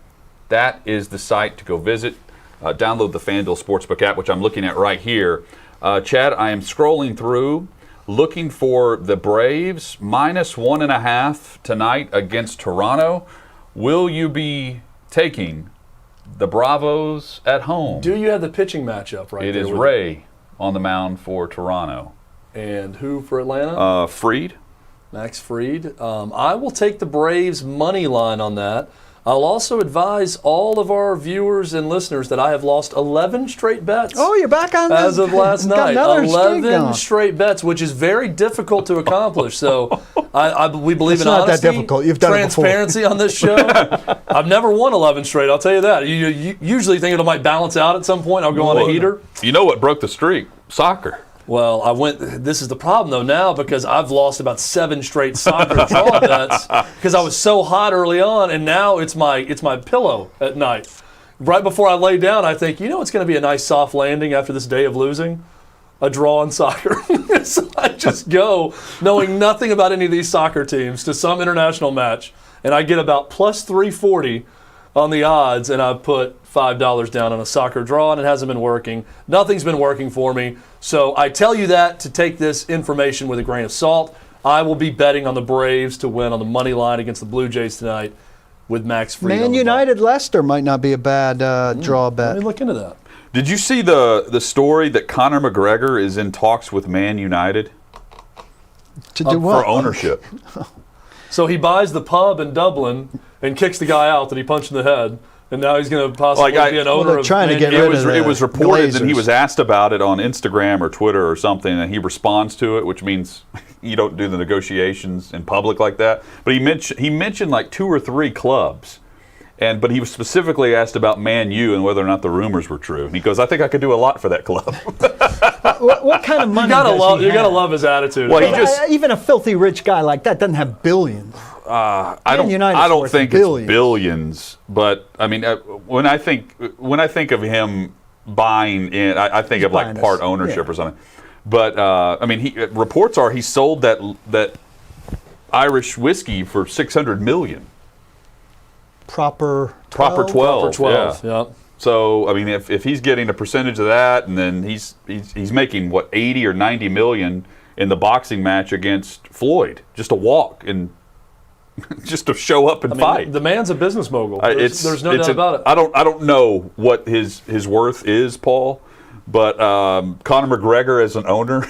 That is the site to go visit. Download the FanDuel Sportsbook app, which I'm looking at right here. Chad, I am scrolling through, looking for the Braves -1.5 tonight against Toronto. Will you be taking the Bravos at home? Do you have the pitching matchup right It there? is Ray on the mound for Toronto. And who for Atlanta? Fried. Max Fried. I will take the Braves money line on that. I'll also advise all of our viewers and listeners that I have lost 11 straight bets. Oh, you're back on as of last got night. another streak 11 going. straight bets, which is very difficult to accomplish. So we believe It's in not that honesty, difficult. You've done it before. transparency on this show. I've never won 11 straight, I'll tell you that. You usually think it might balance out at some point. I'll go on a heater. You know what broke the streak? Soccer. Well, this is the problem, though, now, because I've lost about 7 straight soccer draw bets because I was so hot early on, and now it's my pillow at night. Right before I lay down, I think, it's going to be a nice soft landing after this day of losing, a draw in soccer. So I just go, knowing nothing about any of these soccer teams, to some international match, and I get about plus 340 on the odds, and I put $5 down on a soccer draw, and it hasn't been working. Nothing's been working for me. So I tell you that to take this information with a grain of salt. I will be betting on the Braves to win on the money line against the Blue Jays tonight with Max Fried. Man United Leicester might not be a bad draw bet. Let me look into that. Did you see the story that Conor McGregor is in talks with Man United To do what? for ownership? So he buys the pub in Dublin and kicks the guy out that he punched in the head, and now he's going to possibly be an owner they're of trying to Man get United. rid of It was reported that he Glazers. was asked about it on Instagram or Twitter or something, and he responds to it, which means you don't do the negotiations in public like that. But he mentioned like 2 or 3 clubs, but he was specifically asked about Man U and whether or not the rumors were true. And he goes, "I think I could do a lot for that club." What kind of money You gotta does he gotta have? love his attitude. Well, he just- Even a filthy rich guy like that doesn't have billions. I United's don't worth think billions. it's billions, but I mean, when I think of him buying in, I think of like buying part us. ownership Yeah. or something. But I mean, reports are he sold that Irish whiskey for $600 million. Proper 12. Proper 12. Yeah. Yeah. So I mean, if he's getting a percentage of that, and then he's making what 80 or 90 million in the boxing match against Floyd, just to walk and just to show up and fight. The man's a business mogul. There's no doubt about it. I don't know what his worth is, Paul, but Conor McGregor as an owner,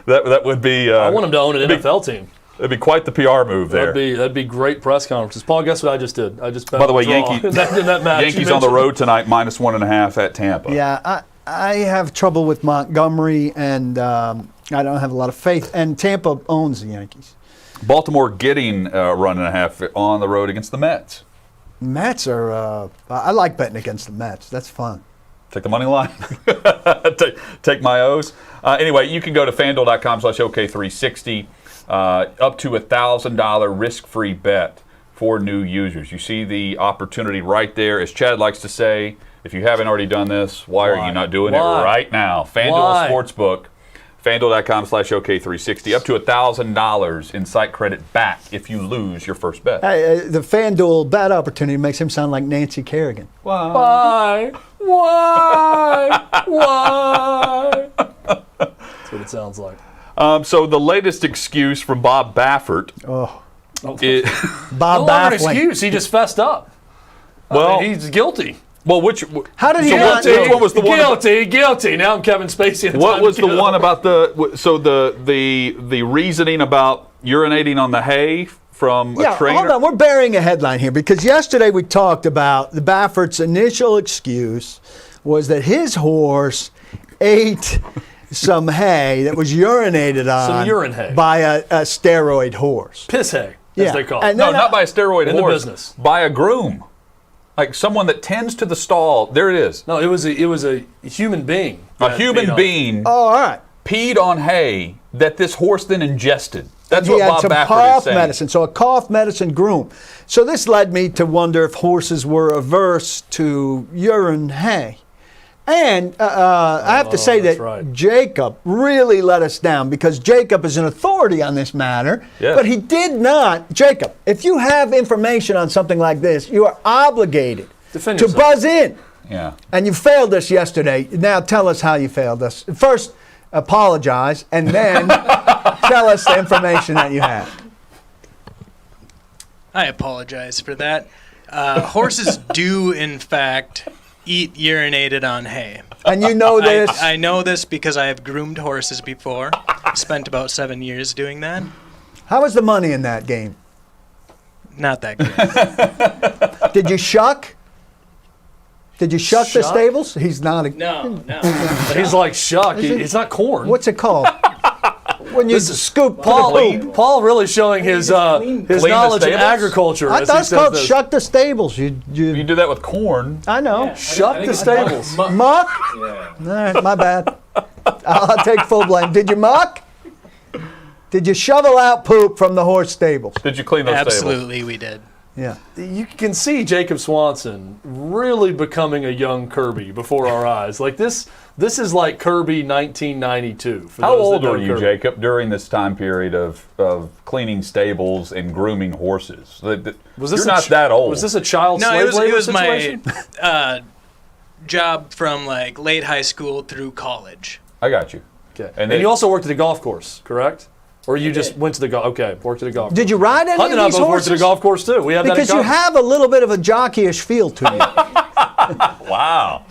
that would be. I want him to own an NFL team. It'd be quite the PR move there. That'd be great press conferences. Paul, guess what I just did? I just bet By the way, draw in that match. Yankees on the road tonight, -1.5 at Tampa. Yeah, I have trouble with Montgomery, and I don't have a lot of faith. And Tampa owns the Yankees. Baltimore getting a 1.5 on the road against the Mets. Mets are. I like betting against the Mets. That's fun. Take the money line. take my O's. Anyway, you can go to FanDuel.com/OK360. Up to $1,000 risk-free bet for new users. You see the opportunity right there. As Chad likes to say, if you haven't already done this, why are you not doing it right now? FanDuel Sportsbook, FanDuel.com/OK360. Up to $1,000 in site credit back if you lose your first bet. Hey, the FanDuel bet opportunity makes him sound like Nancy Kerrigan. Why? Why? That's what it sounds like. So the latest excuse from Bob Baffert. Oh, Bob No longer an excuse. He just fessed up. Well, he's guilty. Well, how did he so not which know? one was the one? Guilty. Now I'm Kevin Spacey. What was the one about the reasoning about urinating on the hay from a trainer? Hold on. We're burying a headline here because yesterday we talked about the Baffert's initial excuse was that his horse ate some hay that was urinated on Some urine hay. by a steroid horse. Piss hay, as they call it. And No, then not by a steroid in the horse. business. By a groom. Like someone that tends to the stall. There it is. No, it was a human being. A human being Oh, all right. peed on hay that this horse then ingested. That's He what had Bob some Baffert is cough saying. medicine, so a cough medicine groom. So this led me to wonder if horses were averse to urine hay. And I have to say that's that right. Jacob really let us down because Jacob is an authority on this matter. Yes. But he did not. Jacob, if you have information on something like this, you are obligated Defend to yourself. buzz in. Yeah. And you failed us yesterday. Now tell us how you failed us. First, apologize, and then tell us the information that you have. I apologize for that. Horses do, in fact, eat urinated on hay. And you know this. I know this because I have groomed horses before. Spent about 7 years doing that. How was the money in that game? Not that good. Did you shuck? Did you shuck the Shuck? stables? He's not. No. He's like shuck. Is it- It's not corn. What's it called? When you scoop Paul really showing his knowledge in stables? agriculture. I as thought he it's says called this. shuck the stables. You do that with corn. I know. Shuck the stables. Muck? All right, my bad. I'll take full blame. Did you muck? Did you shovel out poop from the horse stables? Did you clean those stables? Absolutely, we did. Yeah. You can see Jacob Swanson really becoming a young Kirby before our eyes. Like this is like Kirby 1992. For How those that old know were you, Kirby. Jacob, during this time period of cleaning stables and grooming horses? You're not that old. Was this a child No, slave it labor was situation? my job from like late high school through college. I got you. Okay. And And you also worked at a golf course, correct? Or you just went to the golf? Okay, worked at a golf. Did you ride any Hunt of and I these both worked at a horses? golf course too. We have Because that in you common. have a little bit of a jockeyish feel to you. Wow.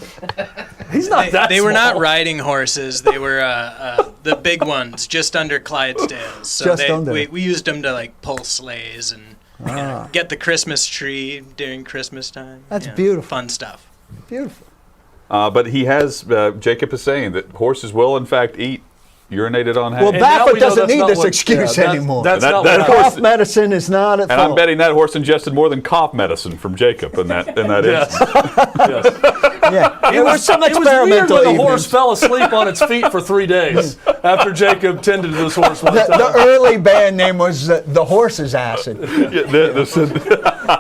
He's not that. They were not small. riding horses. They were the big ones, just under Clydesdales. So Just under. we used them to like pull sleighs and you know, get the Christmas tree during Christmas time. That's Yeah, beautiful. Fun stuff. Beautiful. But he has, Jacob is saying that horses will, in fact, eat urinated on hay. Well, And now Baffert we know doesn't that's need not this what- excuse yeah, anymore. That's That- not that what horse- Cough medicine is not at and fault. I'm betting that horse ingested more than cough medicine from Jacob in that Yes. instance. Yeah. There was some It was weird experimental when the evenings. horse fell asleep on its feet for 3 days after Jacob tended to this horse one The time. early band name was the Horse's Acid. Yeah,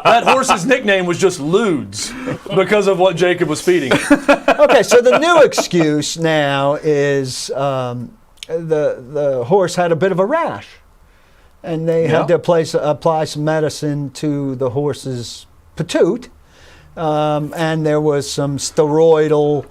That horse's nickname was just Ludes because of what Jacob was feeding him. Okay, so the new excuse now is the horse had a bit of a rash, and they had to apply some medicine to the horse's patoot, and there was some steroidal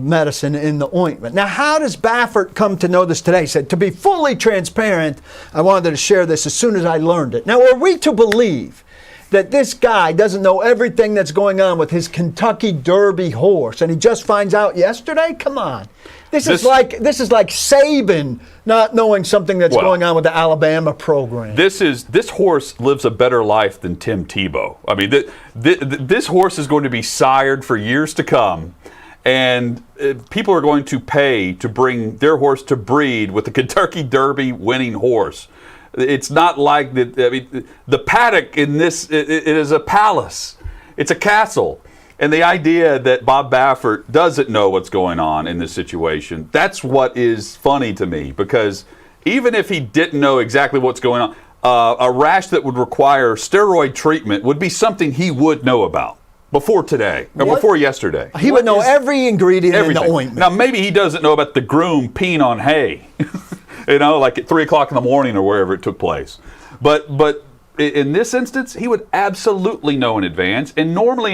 medicine in the ointment. Now, how does Baffert come to know this today? He said, to be fully transparent, I wanted to share this as soon as I learned it. Now, are we to believe that this guy doesn't know everything that's going on with his Kentucky Derby horse, and he just finds out yesterday? Come on. This is like Saban not knowing something that's going on with the Alabama program. This horse lives a better life than Tim Tebow. I mean, this horse is going to be sired for years to come, and people are going to pay to bring their horse to breed with the Kentucky Derby winning horse. It's not like that. I mean, the paddock in this it is a palace. It's a castle. And the idea that Bob Baffert doesn't know what's going on in this situation, that's what is funny to me. Because even if he didn't know exactly what's going on, a rash that would require steroid treatment would be something he would know about before today, or before yesterday. He would know every ingredient in the ointment. Now, maybe he doesn't know about the groom peeing on hay, like at 3 o'clock in the morning or wherever it took place. But in this instance, he would absolutely know in advance. And normally,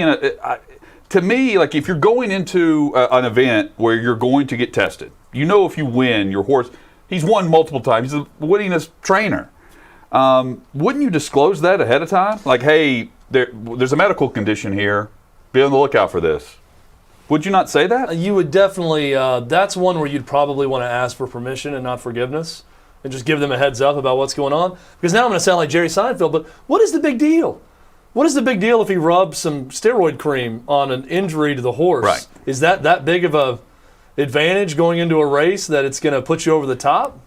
to me, like if you're going into an event where you're going to get tested, you know if you win, your horse, he's won multiple times, he's the winningest trainer. Wouldn't you disclose that ahead of time? Like, hey, there's a medical condition here. Be on the lookout for this. Would you not say that? You would definitely, that's one where you'd probably want to ask for permission and not forgiveness and just give them a heads up about what's going on. Because now I'm going to sound like Jerry Seinfeld, but what is the big deal? What is the big deal if he rubs some steroid cream on an injury to the horse? Right. Is that big of a advantage going into a race that it's going to put you over the top?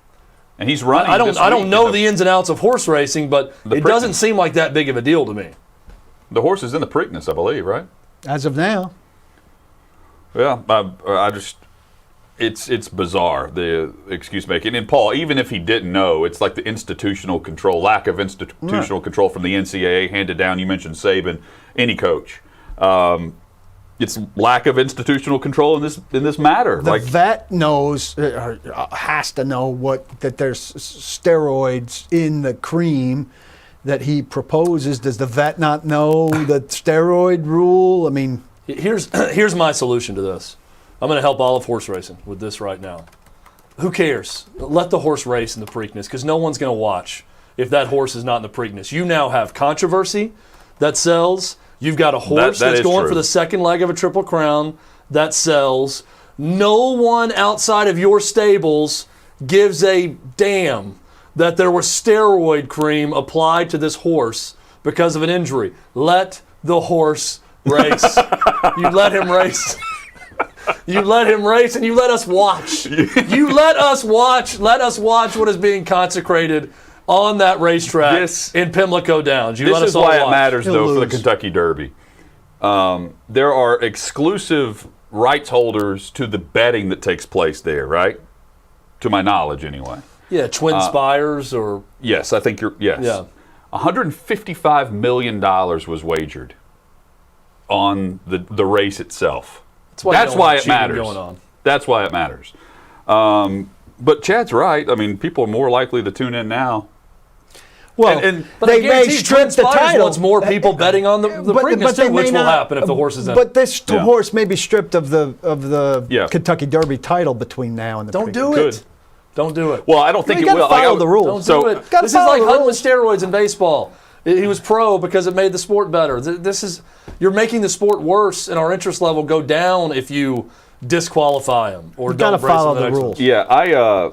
And he's running. I this don't week know in the ins and outs of horse racing, but it doesn't seem like that big of a deal to me. The horse is in the Preakness, I believe, right? As of now. Yeah, I just, it's bizarre, the excuse making. And Paul, even if he didn't know, it's like the institutional control, lack of institutional control from the NCAA handed down. You mentioned Saban, any coach. It's lack of institutional control in this matter. The vet knows, has to know that there's steroids in the cream that he proposes. Does the vet not know the steroid rule? I mean, here's my solution to this. I'm going to help all of horse racing with this right now. Who cares? Let the horse race in the Preakness, because no one's going to watch if that horse is not in the Preakness. You now have controversy that sells. You've got a horse that's going for the second leg of a Triple Crown that sells. No one outside of your stables gives a damn that there was steroid cream applied to this horse because of an injury. Let the horse race. You let him race. You let him race, and you let us watch. You let us watch. Let us watch what is being consecrated on that racetrack in Pimlico Downs. This is why it matters, though, for the Kentucky Derby. There are exclusive rights holders to the betting that takes place there, right? To my knowledge, anyway. Yeah, Twin Spires or... Yes, I think you're... Yes. Yeah. $155 million was wagered on the race itself. That's why it matters. That's why it matters. But Chad's right. I mean, people are more likely to tune in now. Well, but they may strip the title. Wants more people betting on the Preakness too, which will happen if the horse is in. But this horse may be stripped of the Kentucky Derby title between now and the Preakness. Don't do it. Don't do it. Well, I don't think it will. Follow the rules. Don't do it. This is like hunting with steroids in baseball. He was pro because it made the sport better. You're making the sport worse, and our interest level go down if you disqualify him or don't follow the rules. Yeah,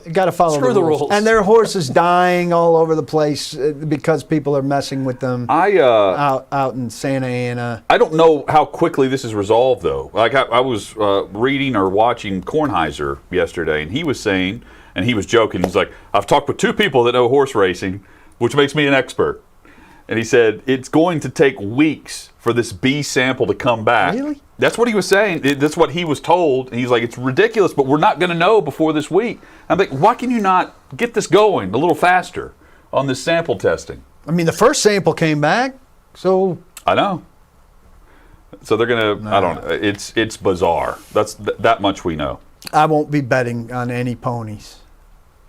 you got to follow the rules. And there are horses dying all over the place because people are messing with them out in Santa Ana. I don't know how quickly this is resolved, though. Like I was reading or watching Kornheiser yesterday, and he was saying, and he was joking, he's like, I've talked with two people that know horse racing, which makes me an expert. And he said, it's going to take weeks for this B sample to come back. Really? That's what he was saying. That's what he was told. And he's like, it's ridiculous, but we're not going to know before this week. I'm like, why can you not get this going a little faster on this sample testing? I mean, the first sample came back, so... I know. So they're going to, I don't know. It's bizarre. That much we know. I won't be betting on any ponies.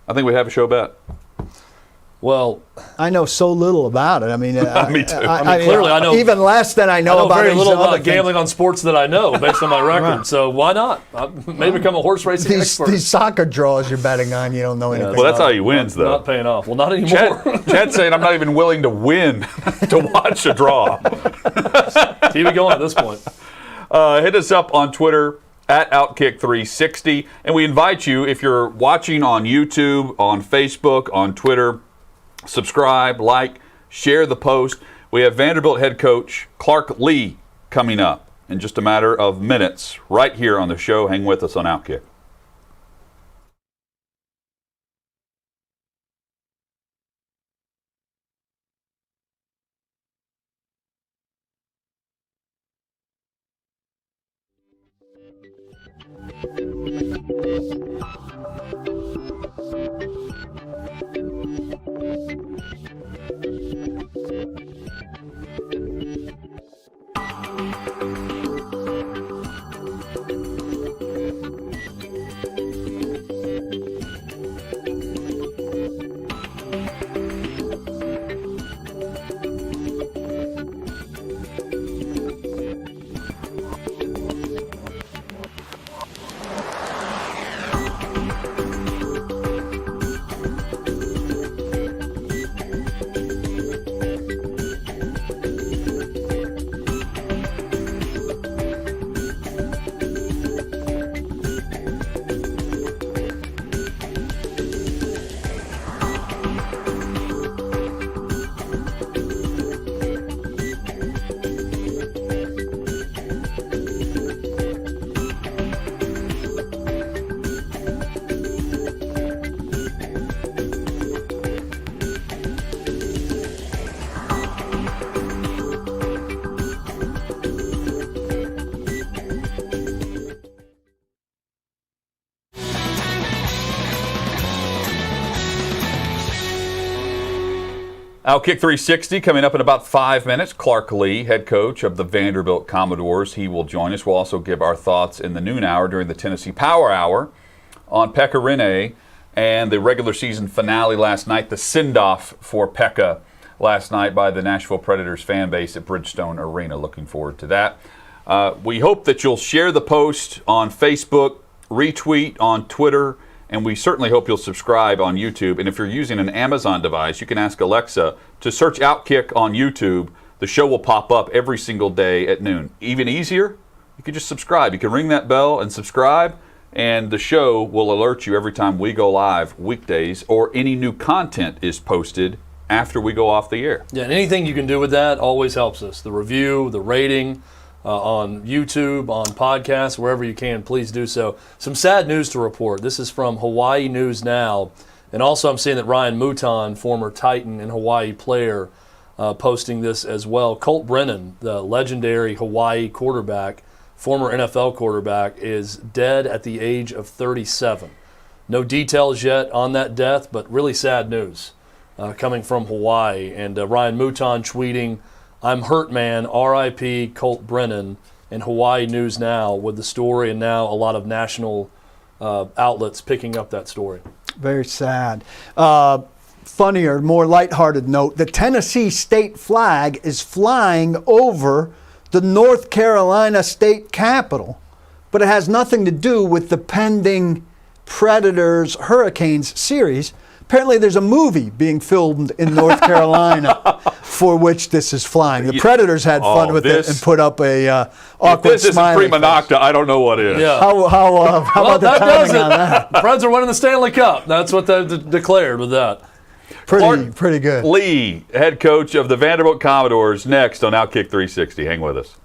I think we have a show bet. Well, I know so little about it. I mean, me too. Clearly, I know even less than I know about very little about gambling on sports that I know based on my record. Right. So why not? I may become a horse racing expert. These soccer draws you're betting on, you don't know anything. Well, that's how he wins, though. Not paying off. Well, not anymore. Chad's saying I'm not even willing to win to watch a draw. TV going at this point. Hit us up on Twitter at OutKick360, and we invite you, if you're watching on YouTube, on Facebook, on Twitter, subscribe, like, share the post. We have Vanderbilt head coach Clark Lee coming up in just a matter of minutes right here on the show. Hang with us on OutKick. OutKick 360 coming up in about 5 minutes. Clark Lee, head coach of the Vanderbilt Commodores, he will join us. We'll also give our thoughts in the noon hour during the Tennessee Power Hour on Pekka Rinne and the regular season finale last night, the send-off for Pekka last night by the Nashville Predators fan base at Bridgestone Arena. Looking forward to that. We hope that you'll share the post on Facebook, retweet on Twitter, and we certainly hope you'll subscribe on YouTube. And if you're using an Amazon device, you can ask Alexa to search OutKick on YouTube. The show will pop up every single day at noon. Even easier, you can just subscribe. You can ring that bell and subscribe, and the show will alert you every time we go live weekdays or any new content is posted after we go off the air. Yeah, and anything you can do with that always helps us. The review, the rating, on YouTube, on podcasts, wherever you can, please do so. Some sad news to report. This is from Hawaii News Now. And also I'm seeing that Ryan Mouton, former Titan and Hawaii player, posting this as well. Colt Brennan, the legendary Hawaii quarterback, former NFL quarterback, is dead at the age of 37. No details yet on that death, but really sad news coming from Hawaii. And Ryan Mouton tweeting, "I'm hurt, man. R.I.P. Colt Brennan," and Hawaii News Now with the story, and now a lot of national outlets picking up that story. Very sad. Funnier, more lighthearted note, the Tennessee state flag is flying over the North Carolina state capitol, but it has nothing to do with the pending Predators Hurricanes series. Apparently there's a movie being filmed in North Carolina for which this is flying. The Predators had fun with it and put up a awkward If this smiley isn't prima nocta, I don't know what is. Yeah. How about the that does timing on that? it. Preds are winning the Stanley Cup. That's what they declared with that. Pretty good. Lee, head coach of the Vanderbilt Commodores, next on OutKick 360. Hang with us.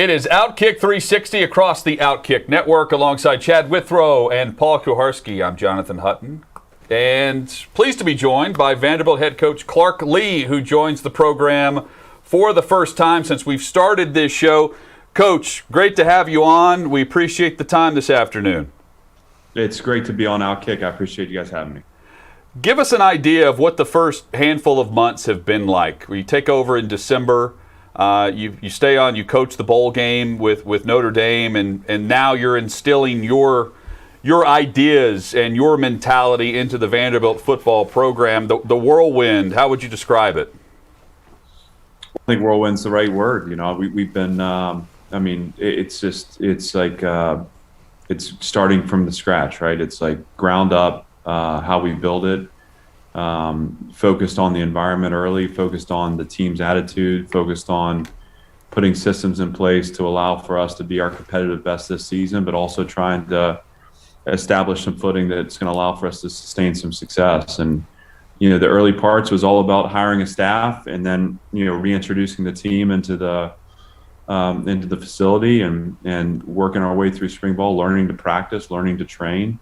It is OutKick 360 across the OutKick network alongside Chad Withrow and Paul Kuharski. I'm Jonathan Hutton. And pleased to be joined by Vanderbilt head coach Clark Lea, who joins the program for the first time since we've started this show. Coach, great to have you on. We appreciate the time this afternoon. It's great to be on OutKick. I appreciate you guys having me. Give us an idea of what the first handful of months have been like. You take over in December. You stay on, you coach the bowl game with Notre Dame, and now you're instilling your ideas and your mentality into the Vanderbilt football program. The whirlwind, how would you describe it? I think whirlwind's the right word. You know, we've been, it's starting from the scratch, right? It's like ground up, how we build it. Focused on the environment early, focused on the team's attitude, focused on putting systems in place to allow for us to be our competitive best this season, but also trying to establish some footing that's going to allow for us to sustain some success. And, you know, the early parts was all about hiring a staff and then, you know, reintroducing the team into the facility and working our way through spring ball, learning to practice, learning to train.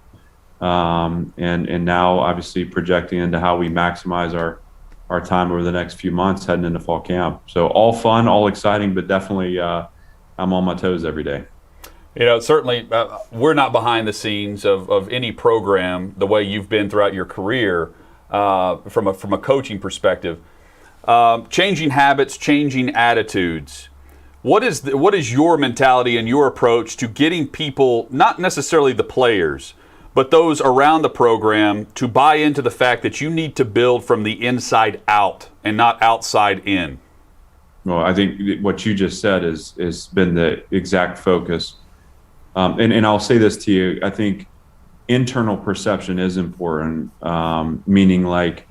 And now obviously projecting into how we maximize our time over the next few months heading into fall camp. So all fun, all exciting, but definitely I'm on my toes every day. You know, certainly we're not behind the scenes of any program the way you've been throughout your career from a coaching perspective. Changing habits, changing attitudes. What is your mentality and your approach to getting people, not necessarily the players, but those around the program, to buy into the fact that you need to build from the inside out and not outside in? Well, I think what you just said has been the exact focus. And I'll say this to you, I think internal perception is important, meaning like,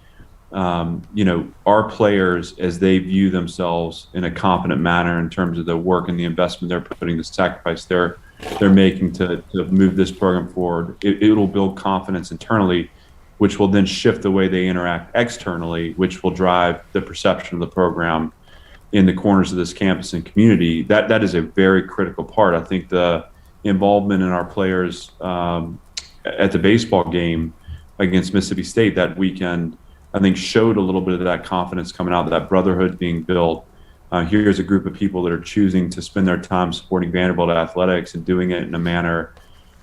you know, our players, as they view themselves in a competent manner in terms of the work and the investment they're putting, the sacrifice they're making to move this program forward, it'll build confidence internally, which will then shift the way they interact externally, which will drive the perception of the program in the corners of this campus and community. That is a very critical part. I think the involvement in our players at the baseball game against Mississippi State that weekend, I think showed a little bit of that confidence coming out, that brotherhood being built. Here's a group of people that are choosing to spend their time supporting Vanderbilt athletics and doing it in a manner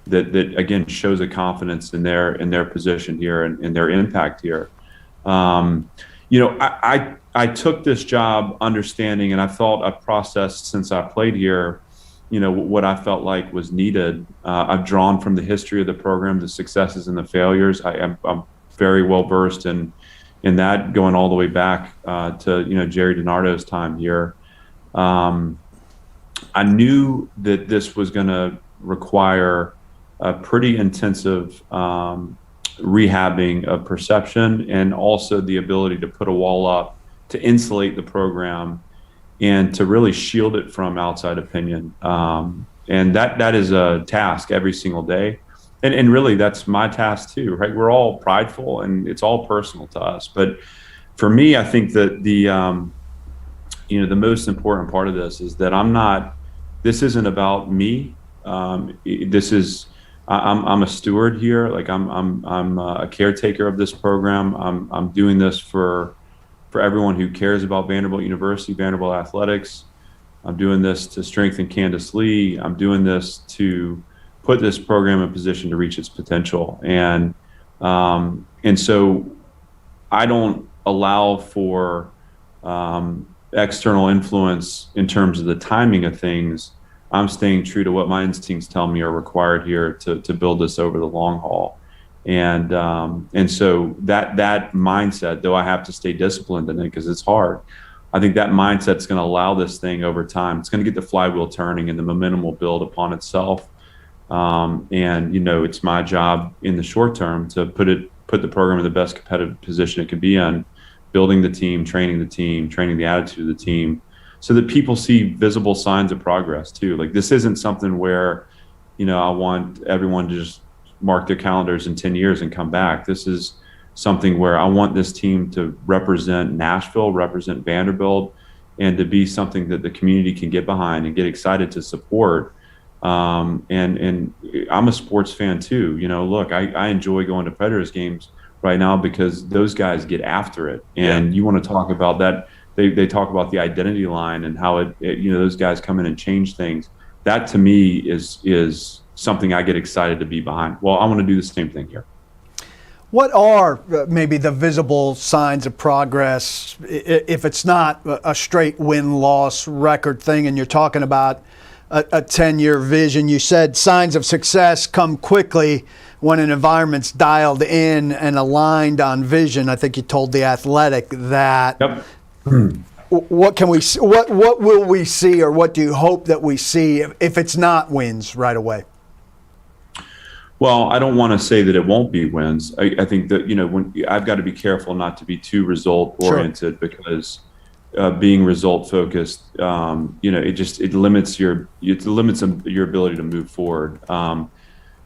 that again shows a confidence in their position here and their impact here. You know, I took this job understanding, and I've processed since I played here, you know, what I felt like was needed. I've drawn from the history of the program, the successes and the failures. I'm very well versed in that, going all the way back to, you know, Jerry DiNardo's time here. I knew that this was going to require a pretty intensive rehabbing of perception, and also the ability to put a wall up to insulate the program and to really shield it from outside opinion. And that is a task every single day. And really, that's my task too, right? We're all prideful, and it's all personal to us. But for me, I think that the most important part of this is that this isn't about me. I'm a steward here. Like I'm a caretaker of this program. I'm doing this for everyone who cares about Vanderbilt University, Vanderbilt athletics. I'm doing this to strengthen Candace Lee. I'm doing this to put this program in position to reach its potential. And so I don't allow for external influence in terms of the timing of things. I'm staying true to what my instincts tell me are required here to build this over the long haul. And so that mindset, though I have to stay disciplined in it because it's hard, I think that mindset's going to allow this thing over time. It's going to get the flywheel turning and the momentum will build upon itself. And, you know, it's my job in the short term to put the program in the best competitive position it can be in, building the team, training the attitude of the team, so that people see visible signs of progress too. Like, this isn't something where, you know, I want everyone to just mark their calendars in 10 years and come back. This is something where I want this team to represent Nashville, represent Vanderbilt and to be something that the community can get behind and get excited to support. And I'm a sports fan too. Look, I enjoy going to Predators games right now because those guys get after it. And you want to talk about that. They talk about the identity line and how those guys come in and change things. That to me is something I get excited to be behind. Well, I want to do the same thing here. What are maybe the visible signs of progress if it's not a straight win-loss record thing and you're talking about a 10-year vision? You said signs of success come quickly when an environment's dialed in and aligned on vision. I think you told The Athletic that. Yep. What can we? What will we see, or what do you hope that we see if it's not wins right away? Well, I don't want to say that it won't be wins. I think that when I've got to be careful not to be too result oriented, because being result focused, it limits your ability to move forward.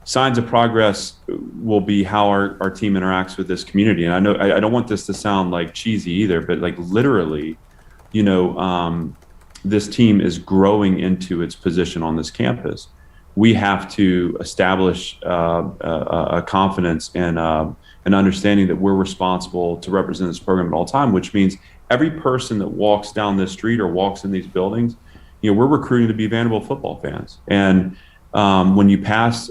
Signs of progress will be how our team interacts with this community. And I know I don't want this to sound like cheesy either, but like literally, this team is growing into its position on this campus. We have to establish a confidence and an understanding that we're responsible to represent this program at all time, which means every person that walks down this street or walks in these buildings, we're recruiting to be Vanderbilt football fans. And when you pass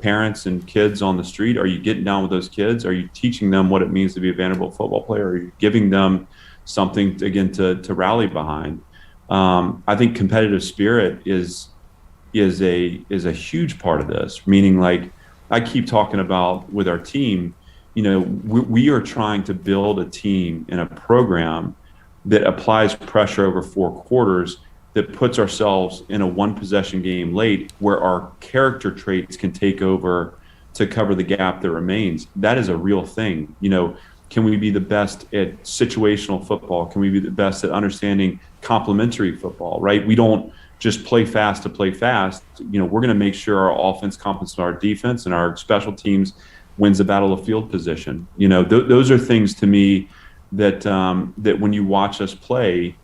parents and kids on the street, are you getting down with those kids? Are you teaching them what it means to be a Vanderbilt football player? Are you giving them something to rally behind? I think competitive spirit is a huge part of this, meaning like I keep talking about with our team, we are trying to build a team and a program that applies pressure over 4 quarters, that puts ourselves in a 1-possession game late where our character traits can take over to cover the gap that remains. That is a real thing. Can we be the best at situational football? Can we be the best at understanding complementary football, right? We don't just play fast to play fast. We're going to make sure our offense complements our defense and our special teams wins the battle of field position. Those are things to me that when you watch us play,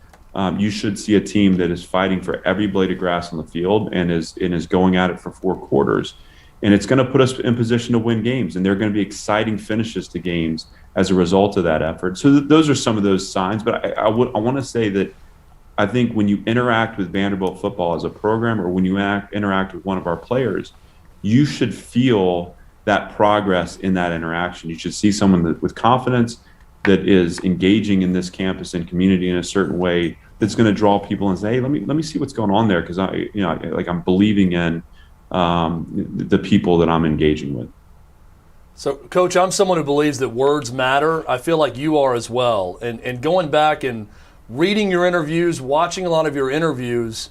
you should see a team that is fighting for every blade of grass on the field and is going at it for 4 quarters. And it's going to put us in position to win games, and there are going to be exciting finishes to games as a result of that effort. So those are some of those signs. But I want to say that I think when you interact with Vanderbilt football as a program, or when you interact with one of our players, you should feel that progress in that interaction. You should see someone with confidence that is engaging in this campus and community in a certain way that's going to draw people and say, hey, let me see what's going on there, because I'm believing in the people that I'm engaging with. So, Coach, I'm someone who believes that words matter. I feel like you are as well. And going back and reading your interviews, watching a lot of your interviews,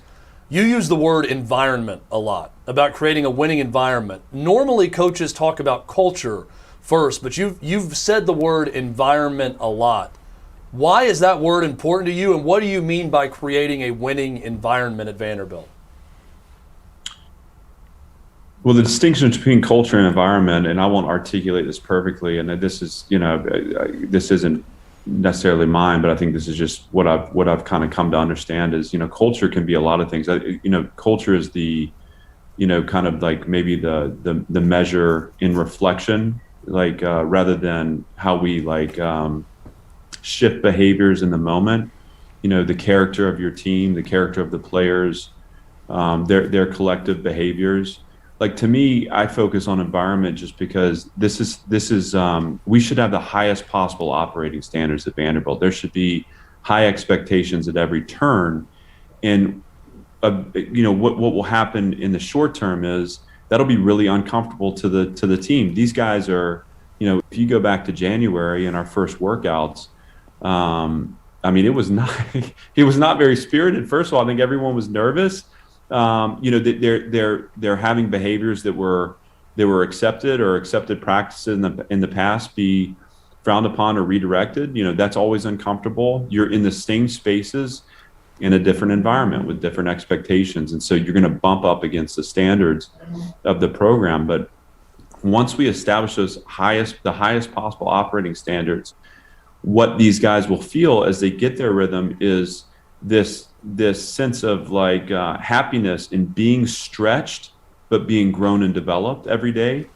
you use the word environment a lot, about creating a winning environment. Normally, coaches talk about culture first, but you've said the word environment a lot. Why is that word important to you, and what do you mean by creating a winning environment at Vanderbilt? Well, the distinction between culture and environment, and I won't articulate this perfectly, and this is, this isn't necessarily mine, but I think this is just what I've kind of come to understand is, culture can be a lot of things. Culture is the, kind of like maybe the measure in reflection, like rather than how we shift behaviors in the moment. The character of your team, the character of the players, their collective behaviors. Like, to me, I focus on environment just because this is we should have the highest possible operating standards at Vanderbilt. There should be high expectations at every turn, and what will happen in the short term is that'll be really uncomfortable to the team. These guys are, if you go back to January and our first workouts, it was not very spirited. First of all, I think everyone was nervous. They're having behaviors that were accepted or accepted practices in the past be frowned upon or redirected. That's always uncomfortable. You're in the same spaces in a different environment with different expectations, and so you're going to bump up against the standards of the program. But once we establish the highest possible operating standards, what these guys will feel as they get their rhythm is this sense of like happiness in being stretched, but being grown and developed every day.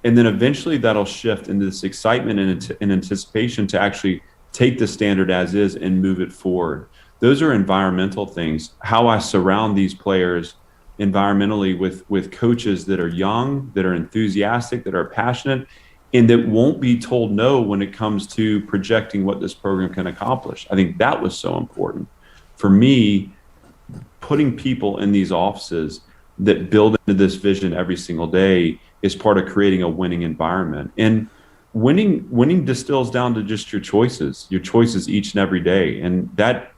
And then eventually that'll shift into this excitement and anticipation to actually take the standard as is and move it forward. Those are environmental things. How I surround these players environmentally with coaches that are young, that are enthusiastic, that are passionate, and that won't be told no when it comes to projecting what this program can accomplish. I think that was so important. For me, putting people in these offices that build into this vision every single day is part of creating a winning environment. And winning distills down to just your choices each and every day. And that,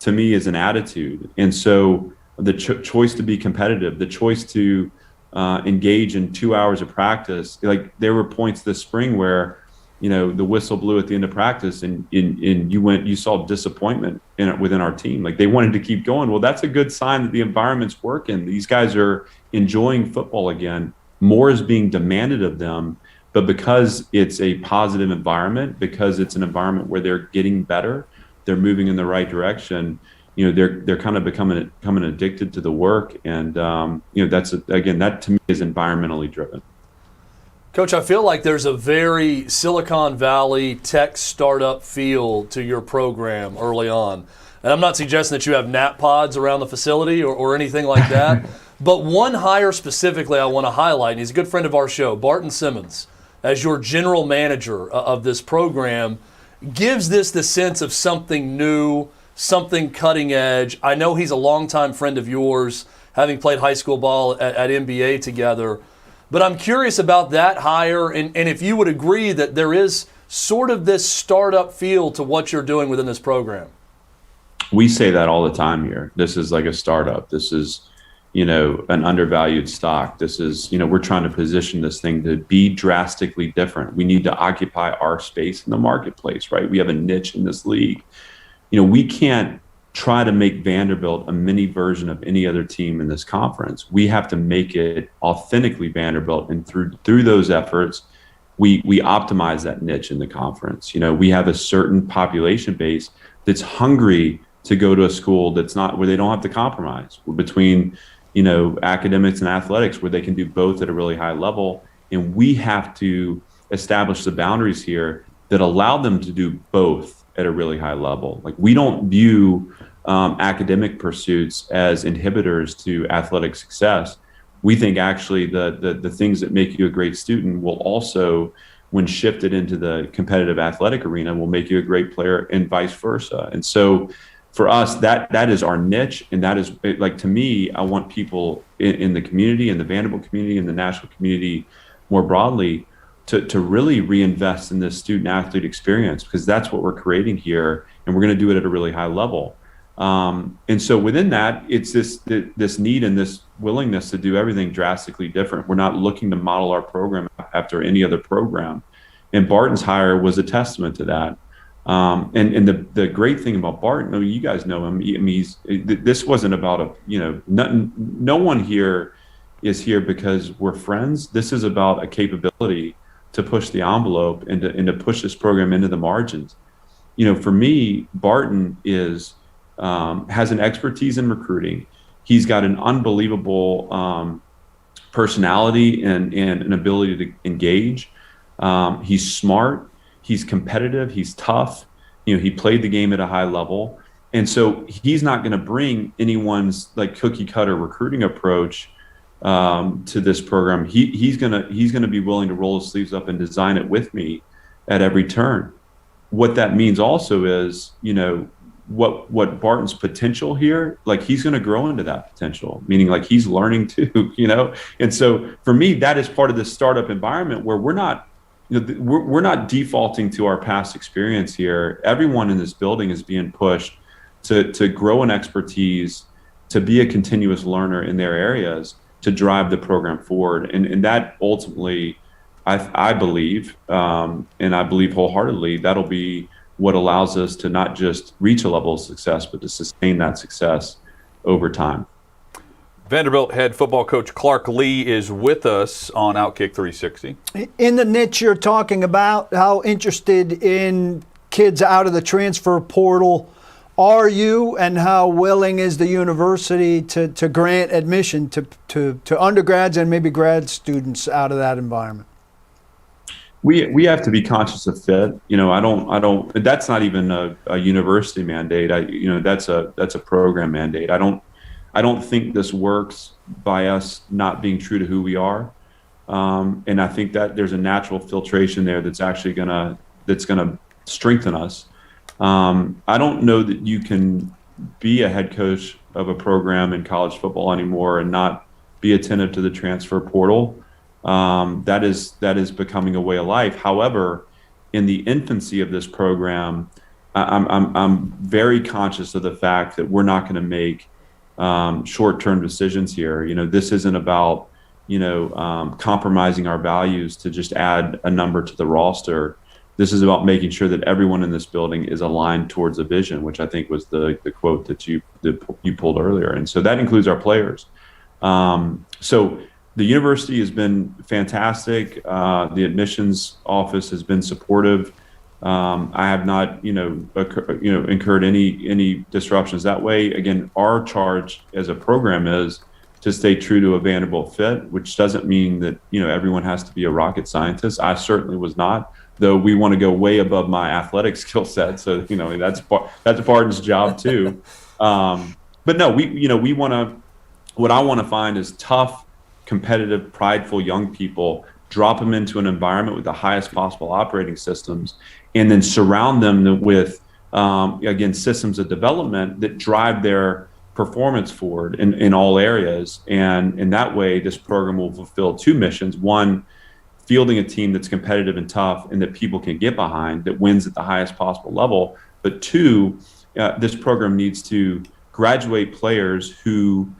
to me, is an attitude. And so the choice to be competitive, the choice to engage in 2 hours of practice. Like, there were points this spring where, the whistle blew at the end of practice and you saw disappointment within our team. Like, they wanted to keep going. Well, that's a good sign that the environment's working. These guys are enjoying football again. More is being demanded of them, but because it's a positive environment, because it's an environment where they're getting better, they're moving in the right direction, they're kind of becoming addicted to the work. And, that to me is environmentally driven. Coach, I feel like there's a very Silicon Valley tech startup feel to your program early on. And I'm not suggesting that you have nap pods around the facility or anything like that. But one hire specifically I want to highlight, and he's a good friend of our show, Barton Simmons, as your general manager of this program, gives this the sense of something new, something cutting edge. I know he's a longtime friend of yours, having played high school ball at NBA together. But I'm curious about that hire, and if you would agree that there is sort of this startup feel to what you're doing within this program. We say that all the time here. This is like a startup. This is, an undervalued stock. This is, we're trying to position this thing to be drastically different. We need to occupy our space in the marketplace, right? We have a niche in this league. We can't try to make Vanderbilt a mini version of any other team in this conference. We have to make it authentically Vanderbilt, and through those efforts, we optimize that niche in the conference. We have a certain population base that's hungry to go to a school that's not where they don't have to compromise. We're between, academics and athletics, where they can do both at a really high level, and we have to establish the boundaries here that allow them to do both at a really high level. Like, we don't view academic pursuits as inhibitors to athletic success. We think actually the things that make you a great student will also, when shifted into the competitive athletic arena, will make you a great player, and vice versa. And so for us, that is our niche. And that is, like, to me, I want people in the community, in the Vanderbilt community, in the national community more broadly, to really reinvest in this student athlete experience, because that's what we're creating here, and we're going to do it at a really high level. And so within that, it's this need and this willingness to do everything drastically different. We're not looking to model our program after any other program. And Barton's hire was a testament to that. And the great thing about Barton, I mean, you guys know him. I mean, this wasn't about no one here is here because we're friends. This is about a capability to push the envelope and to push this program into the margins. For me, Barton has an expertise in recruiting. He's got an unbelievable personality and an ability to engage. He's smart. He's competitive. He's tough. He played the game at a high level. And so he's not going to bring anyone's like cookie cutter recruiting approach to this program. He's gonna be willing to roll his sleeves up and design it with me at every turn. What that means also is, what Barton's potential here, like, he's going to grow into that potential, meaning like he's learning too, And so for me, that is part of this startup environment where we're not defaulting to our past experience here. Everyone in this building is being pushed to grow an expertise, to be a continuous learner in their areas, to drive the program forward. And that ultimately, I believe, and I believe wholeheartedly, that'll be what allows us to not just reach a level of success, but to sustain that success over time. Vanderbilt head football coach Clark Lea is with us on OutKick 360. In the niche you're talking about, how interested in kids out of the transfer portal are you and how willing is the university to grant admission to undergrads and maybe grad students out of that environment? We have to be conscious of fit. I don't. That's not even a university mandate. That's a program mandate. I don't think this works by us not being true to who we are. And I think that there's a natural filtration there that's actually gonna strengthen us. I don't know that you can be a head coach of a program in college football anymore and not be attentive to the transfer portal. That is becoming a way of life. However, in the infancy of this program, I'm very conscious of the fact that we're not going to make short-term decisions here. This isn't about compromising our values to just add a number to the roster. This is about making sure that everyone in this building is aligned towards a vision, which I think was the quote that you pulled earlier. And so that includes our players. So the university has been fantastic. The admissions office has been supportive. I have not, incurred any disruptions that way. Again, our charge as a program is to stay true to a Vanderbilt fit, which doesn't mean that, everyone has to be a rocket scientist. I certainly was not, though we want to go way above my athletic skill set. So, that's Barton's job too. But no, what I want to find is tough, competitive, prideful young people, drop them into an environment with the highest possible operating systems, and then surround them with, again, systems of development that drive their performance forward in all areas. And in that way, this program will fulfill two missions. One, fielding a team that's competitive and tough and that people can get behind, that wins at the highest possible level. But two, this program needs to graduate players who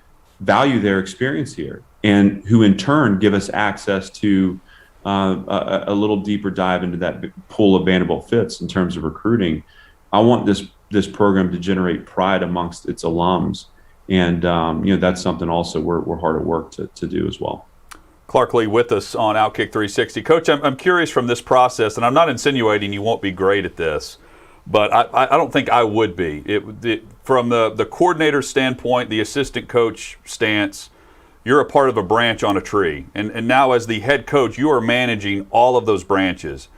value their experience here and who in turn give us access to a little deeper dive into that pool of Vanderbilt fits in terms of recruiting. I want this program to generate pride amongst its alums. And, that's something also we're hard at work to do as well. Clark Lee with us on OutKick 360. Coach, I'm curious from this process, and I'm not insinuating you won't be great at this, but I don't think I would be. From the coordinator standpoint, the assistant coach stance, you're a part of a branch on a tree. And now as the head coach, you are managing all of those branches.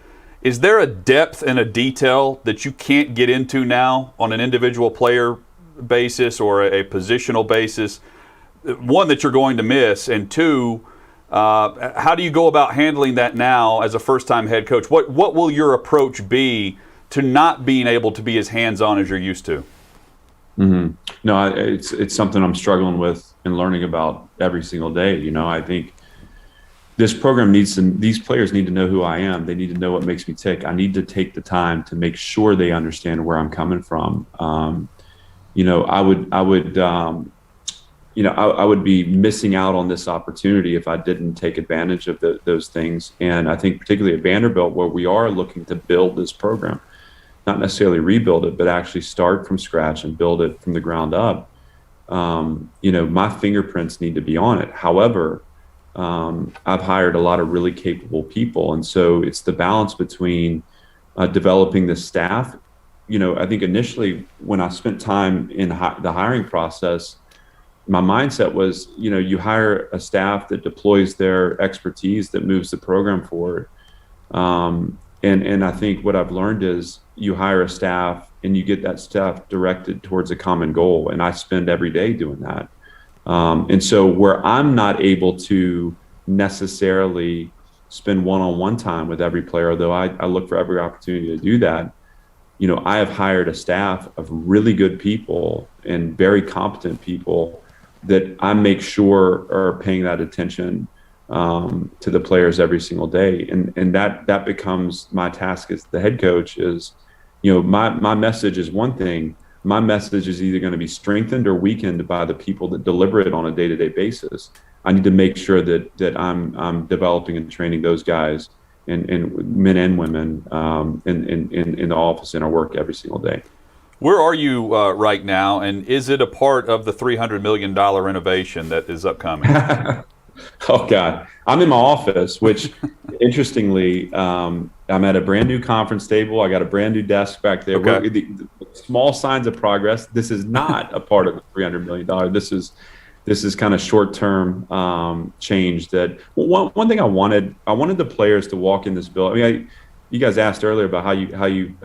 Is there a depth and a detail that you can't get into now on an individual player basis or a positional basis? One, that you're going to miss, and two, how do you go about handling that now as a first-time head coach? What will your approach be to not being able to be as hands-on as you're used to? Mm-hmm. No, it's something I'm struggling with and learning about every single day. I think this program these players need to know who I am. They need to know what makes me tick. I need to take the time to make sure they understand where I'm coming from. I would be missing out on this opportunity if I didn't take advantage of those things. And I think particularly at Vanderbilt, where we are looking to build this program, not necessarily rebuild it, but actually start from scratch and build it from the ground up. My fingerprints need to be on it. However, I've hired a lot of really capable people. And so it's the balance between developing the staff. I think initially when I spent time in the hiring process, my mindset was, you hire a staff that deploys their expertise, that moves the program forward. And I think what I've learned is you hire a staff and you get that staff directed towards a common goal. And I spend every day doing that. And so where I'm not able to necessarily spend one-on-one time with every player, though I look for every opportunity to do that, I have hired a staff of really good people and very competent people that I make sure are paying that attention to the players every single day. And that becomes my task as the head coach is, my message is one thing. My message is either going to be strengthened or weakened by the people that deliver it on a day-to-day basis. I need to make sure that I'm developing and training those guys and men and women in the office in our work every single day. Where are you right now, and is it a part of the $300 million renovation that is upcoming? Oh God, I'm in my office, which interestingly, I'm at a brand new conference table. I got a brand new desk back there. Okay. The small signs of progress. This is not a part of the $300 million. This is kind of short-term change. That one thing I wanted the players to walk in this building. I mean, you guys asked earlier about how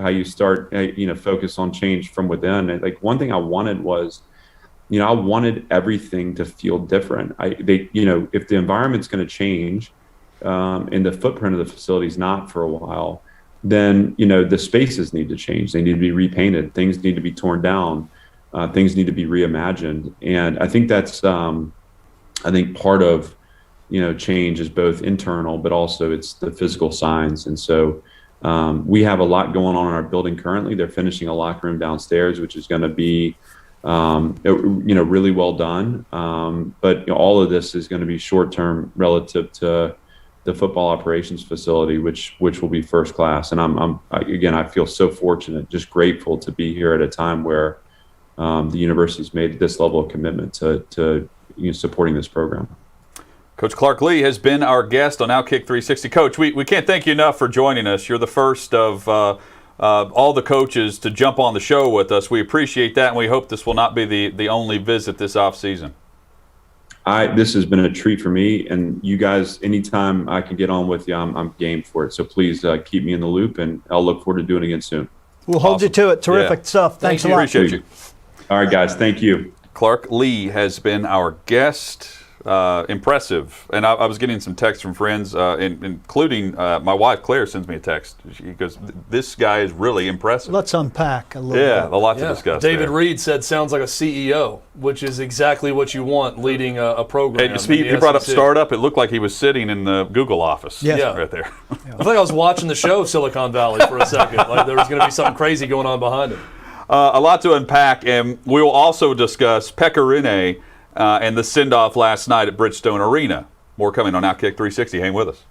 you start focus on change from within. And like one thing I wanted was, I wanted everything to feel different. If the environment's going to change, and the footprint of the facility is not for a while, then the spaces need to change. They need to be repainted. Things need to be torn down. Things need to be reimagined. And I think that's part of change is both internal, but also it's the physical signs. And so we have a lot going on in our building currently. They're finishing a locker room downstairs, which is going to be really well done. But all of this is going to be short term relative to the football operations facility, which will be first class. And I feel so fortunate, just grateful to be here at a time where the university's made this level of commitment to supporting this program. Coach Clark Lea has been our guest on OutKick 360. Coach, we can't thank you enough for joining us. You're the first of all the coaches to jump on the show with us. We appreciate that, and we hope this will not be the only visit this offseason. This has been a treat for me, and you guys, anytime I can get on with you, I'm game for it. So please keep me in the loop, and I'll look forward to doing it again soon. We'll hold you to it. Terrific stuff. Thanks a lot. Appreciate you. All right, guys. Thank you. Clark Lea has been our guest. Impressive. And I was getting some texts from friends, including my wife, Claire, sends me a text. She goes, this guy is really impressive. Let's unpack a little bit. Yeah, a lot to discuss. David there. Reed said, sounds like a CEO, which is exactly what you want leading a program. And he brought up startup. It looked like he was sitting in the Google office. Yeah. Right there. I think I was watching the show Silicon Valley for a second. Like there was going to be something crazy going on behind him. A lot to unpack, and we will also discuss Pekka Rinne and the send-off last night at Bridgestone Arena. More coming on OutKick 360. Hang with us.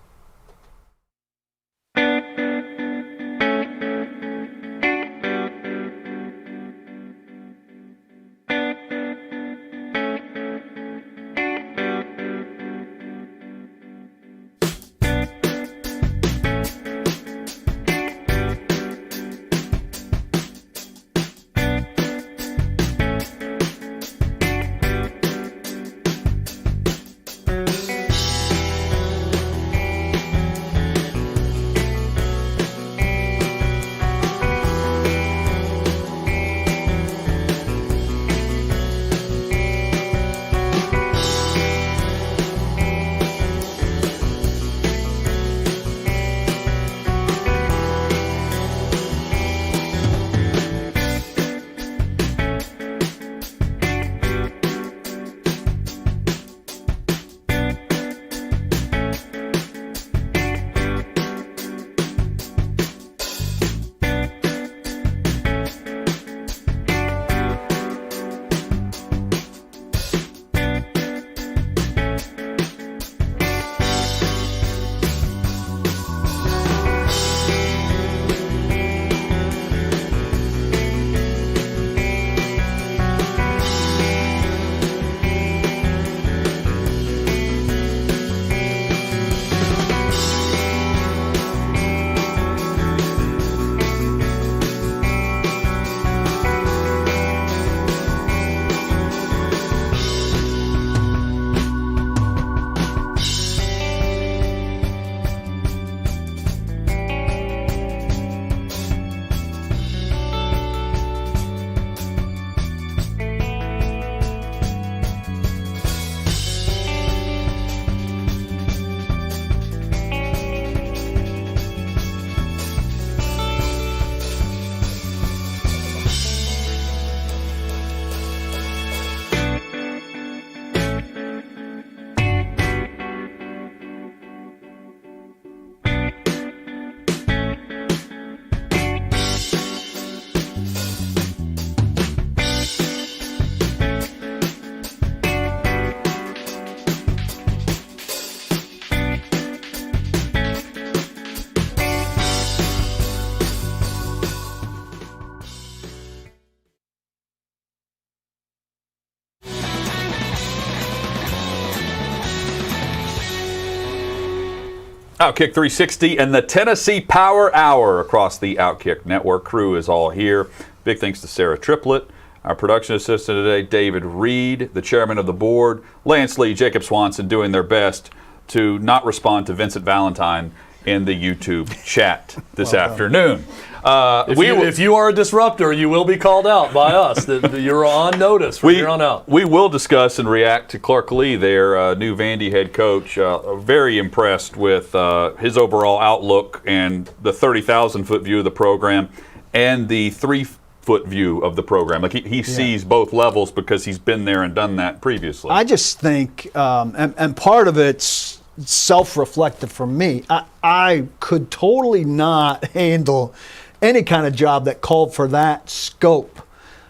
OutKick 360 and the Tennessee Power Hour across the OutKick Network. Crew is all here. Big thanks to Sarah Triplett, our production assistant today, David Reed, the chairman of the board, Lance Lee, Jacob Swanson, doing their best to not respond to Vincent Valentine in the YouTube chat this afternoon. If you are a disruptor, you will be called out by us. You're on notice from here on out. We will discuss and react to Clark Lee, their new Vandy head coach. Very impressed with his overall outlook and the 30,000-foot view of the program and the 3-foot view of the program. Like he sees both levels because he's been there and done that previously. I just think, and part of it's self-reflective for me. I could totally not handle any kind of job that called for that scope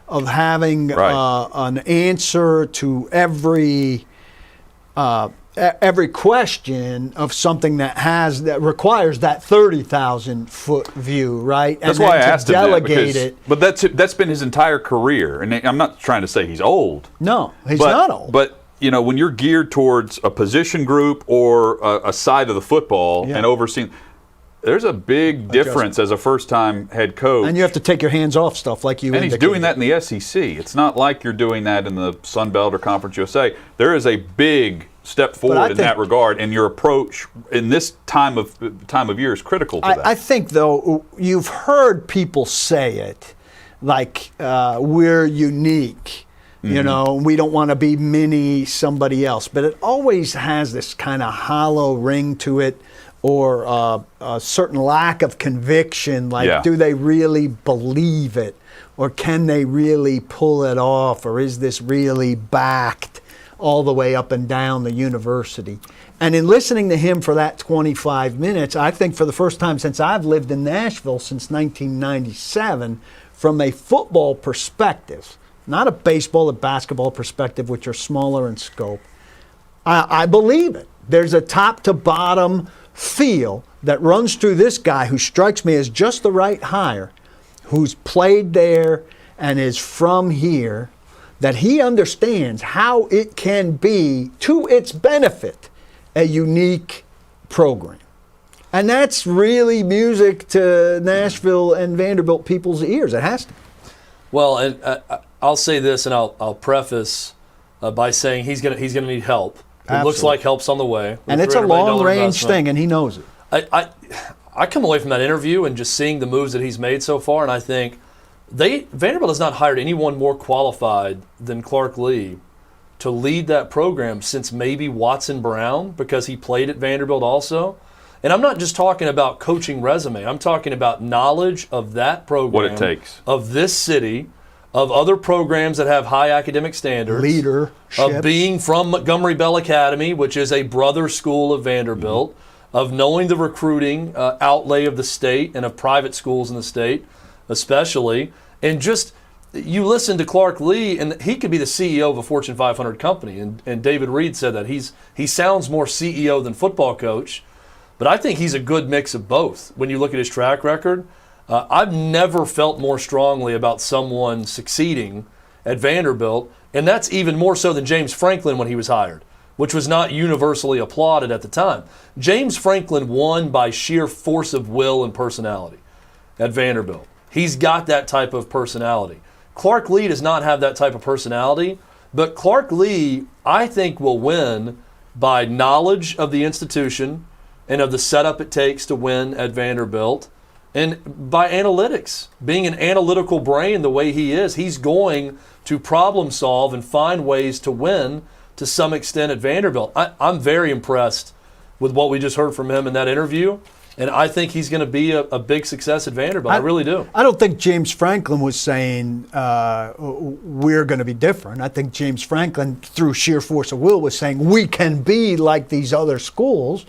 of having an answer to every question of something that requires that 30,000-foot view, right? That's and why I then asked to him delegate that. But that's been his entire career, and I'm not trying to say he's old. No, he's not old. But when you're geared towards a position group or a side of the football and overseeing, there's a big difference as a first-time head coach. And you have to take your hands off stuff like you indicated. He's doing that in the SEC. It's not like you're doing that in the Sun Belt or Conference USA. There is a big step forward in that regard, and your approach in this time of year is critical to that. I think, though, you've heard people say it, like we're unique. We don't want to be mini somebody else. But it always has this kind of hollow ring to it, or a certain lack of conviction. Like, do they really believe it? Or can they really pull it off? Or is this really backed all the way up and down the university? And in listening to him for that 25 minutes, I think for the first time since I've lived in Nashville since 1997, from a football perspective, not a baseball or basketball perspective, which are smaller in scope, I believe it. There's a top to bottom feel that runs through this guy who strikes me as just the right hire, who's played there and is from here, that he understands how it can be, to its benefit, a unique program. And that's really music to Nashville and Vanderbilt people's ears. It has to. Well, and I'll say this, and I'll preface by saying he's gonna need help. It looks like help's on the way. And it's a long-range thing, and he knows it. I come away from that interview and just seeing the moves that he's made so far, and I think Vanderbilt has not hired anyone more qualified than Clark Lee to lead that program since maybe Watson Brown, because he played at Vanderbilt also. And I'm not just talking about coaching resume. I'm talking about knowledge of that program, what it takes, of this city, of other programs that have high academic standards, leadership, of being from Montgomery Bell Academy, which is a brother school of Vanderbilt, of knowing the recruiting outlay of the state and of private schools in the state, especially, and just you listen to Clark Lee, and he could be the CEO of a Fortune 500 company. And David Reed said that he sounds more CEO than football coach, but I think he's a good mix of both. When you look at his track record, I've never felt more strongly about someone succeeding at Vanderbilt, and that's even more so than James Franklin when he was hired, which was not universally applauded at the time. James Franklin won by sheer force of will and personality at Vanderbilt. He's got that type of personality. Clark Lee does not have that type of personality, but Clark Lee, I think, will win by knowledge of the institution and of the setup it takes to win at Vanderbilt, and by analytics. Being an analytical brain the way he is, he's going to problem solve and find ways to win to some extent at Vanderbilt. I'm very impressed with what we just heard from him in that interview, and I think he's going to be a big success at Vanderbilt. I really do. I don't think James Franklin was saying we're going to be different. I think James Franklin, through sheer force of will, was saying we can be like these other schools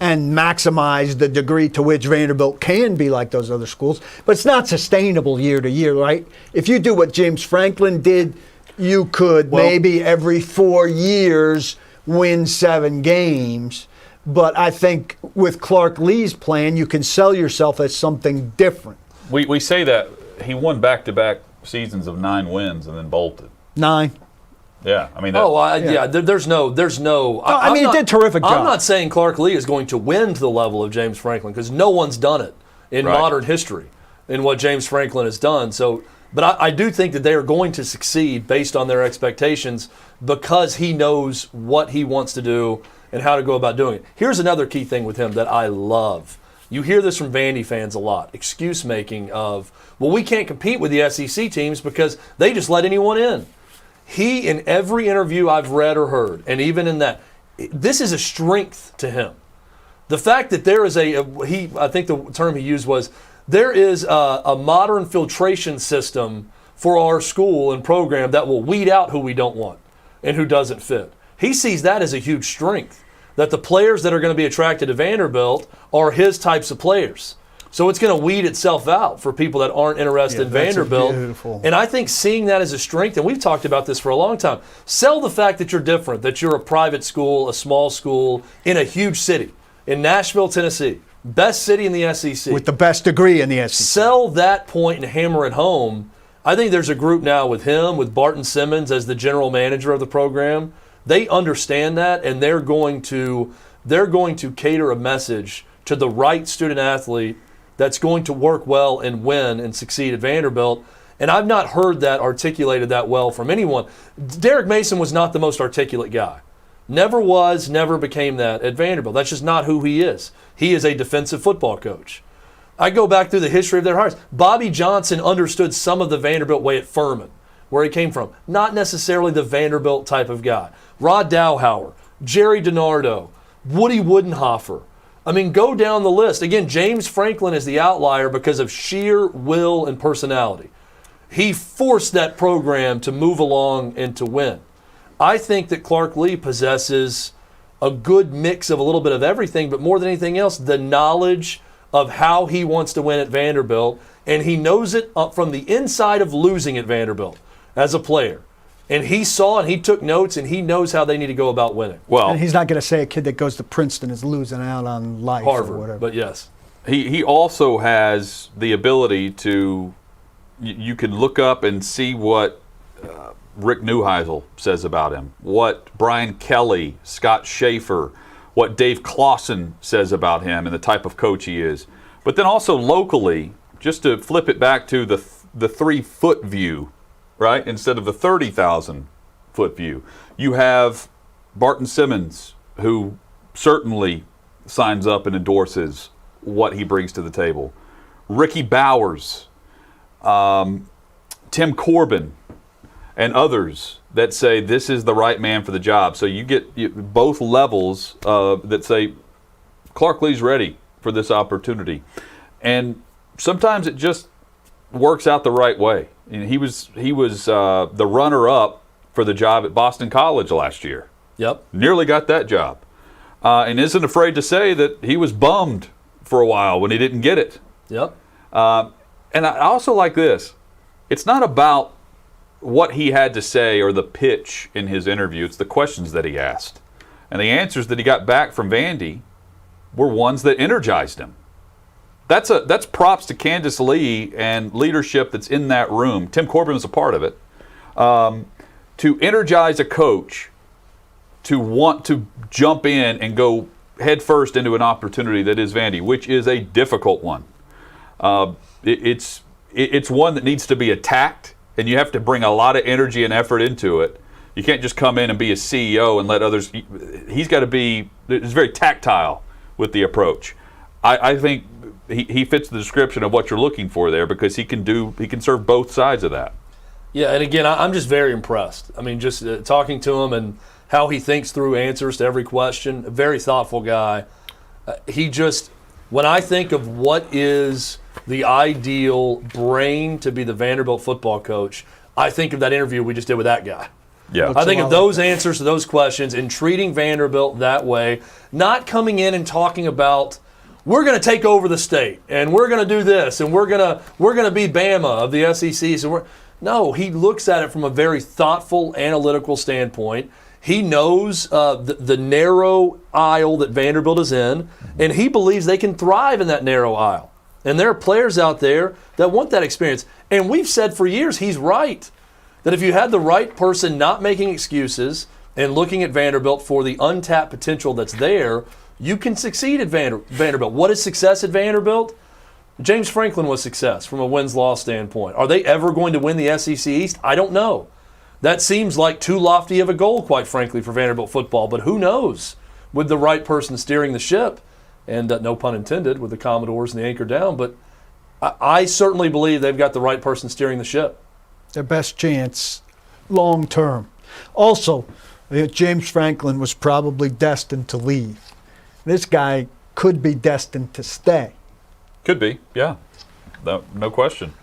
and maximize the degree to which Vanderbilt can be like those other schools. But it's not sustainable year to year, right? If you do what James Franklin did, you could maybe every 4 years win 7 games. But I think with Clark Lee's plan, you can sell yourself as something different. We say that he won back-to-back seasons of 9 wins and then bolted. 9. Yeah, I mean. There's no. He did a terrific job. I'm not saying Clark Lee is going to win to the level of James Franklin because no one's done it in modern history in what James Franklin has done. So, but I do think that they are going to succeed based on their expectations because he knows what he wants to do and how to go about doing it. Here's another key thing with him that I love. You hear this from Vandy fans a lot. Excuse making of, well, we can't compete with the SEC teams because they just let anyone in. He, in every interview I've read or heard, and even in that, this is a strength to him. The fact that there is I think the term he used was, there is a modern filtration system for our school and program that will weed out who we don't want and who doesn't fit. He sees that as a huge strength, that the players that are going to be attracted to Vanderbilt are his types of players. So it's going to weed itself out for people that aren't interested in Vanderbilt. Beautiful. And I think seeing that as a strength, and we've talked about this for a long time, sell the fact that you're different, that you're a private school, a small school, in a huge city, in Nashville, Tennessee, best city in the SEC. With the best degree in the SEC. Sell that point and hammer it home. I think there's a group now with him, with Barton Simmons as the general manager of the program. They understand that, and they're going to cater a message to the right student athlete that's going to work well and win and succeed at Vanderbilt. And I've not heard that articulated that well from anyone. Derek Mason was not the most articulate guy. Never was, never became that at Vanderbilt. That's just not who he is. He is a defensive football coach. I go back through the history of their hires. Bobby Johnson understood some of the Vanderbilt way at Furman, where he came from. Not necessarily the Vanderbilt type of guy. Rod Dowhauer, Jerry DiNardo, Woody Woodenhofer. I mean, go down the list. Again, James Franklin is the outlier because of sheer will and personality. He forced that program to move along and to win. I think that Clark Lee possesses a good mix of a little bit of everything, but more than anything else, the knowledge of how he wants to win at Vanderbilt, and he knows it from the inside of losing at Vanderbilt as a player. And he saw and he took notes, and he knows how they need to go about winning. Well, and he's not going to say a kid that goes to Princeton is losing out on life Harvard, or whatever. But yes. he also has the ability to, you can look up and see what Rick Neuheisel says about him, what Brian Kelly, Scott Schaefer, what Dave Clawson says about him and the type of coach he is. But then also locally, just to flip it back to the 3-foot view, right, instead of the 30,000-foot view. You have Barton Simmons, who certainly signs up and endorses what he brings to the table. Ricky Bowers, Tim Corbin, and others that say this is the right man for the job. So you get both levels that say Clark Lee's ready for this opportunity. And sometimes it just works out the right way. He was the runner-up for the job at Boston College last year. Yep. Nearly got that job. And isn't afraid to say that he was bummed for a while when he didn't get it. Yep. And I also like this. It's not about what he had to say or the pitch in his interview. It's the questions that he asked. And the answers that he got back from Vandy were ones that energized him. That's props to Candace Lee and leadership that's in that room. Tim Corbin was a part of it. To energize a coach to want to jump in and go headfirst into an opportunity that is Vandy, which is a difficult one. It's one that needs to be attacked, and you have to bring a lot of energy and effort into it. You can't just come in and be a CEO and let others. He's got to be. It's very tactile with the approach. I think he fits the description of what you're looking for there because he can serve both sides of that. Yeah, and again, I'm just very impressed. I mean, just talking to him and how he thinks through answers to every question. A very thoughtful guy. When I think of what is the ideal brain to be the Vanderbilt football coach, I think of that interview we just did with that guy. Yeah. I think of those answers to those questions and treating Vanderbilt that way, not coming in and talking about we're going to take over the state and we're going to do this and we're going to be Bama of the SEC. No, he looks at it from a very thoughtful, analytical standpoint. He knows the narrow aisle that Vanderbilt is in, and he believes they can thrive in that narrow aisle. And there are players out there that want that experience. And we've said for years he's right. that if you had the right person not making excuses and looking at Vanderbilt for the untapped potential that's there, you can succeed at Vanderbilt. What is success at Vanderbilt? James Franklin was success from a wins-loss standpoint. Are they ever going to win the SEC East? I don't know. That seems like too lofty of a goal, quite frankly, for Vanderbilt football, but who knows with the right person steering the ship, and no pun intended, with the Commodores and the anchor down, but I certainly believe they've got the right person steering the ship. Their best chance long term. Also, James Franklin was probably destined to leave. This guy could be destined to stay. Could be, yeah. No question.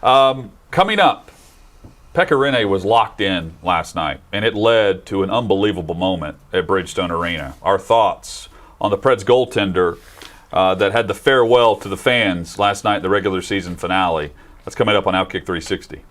Coming up, Pekka Rinne was locked in last night, and it led to an unbelievable moment at Bridgestone Arena. Our thoughts on the Preds goaltender that had the farewell to the fans last night in the regular season finale. That's coming up on OutKick 360.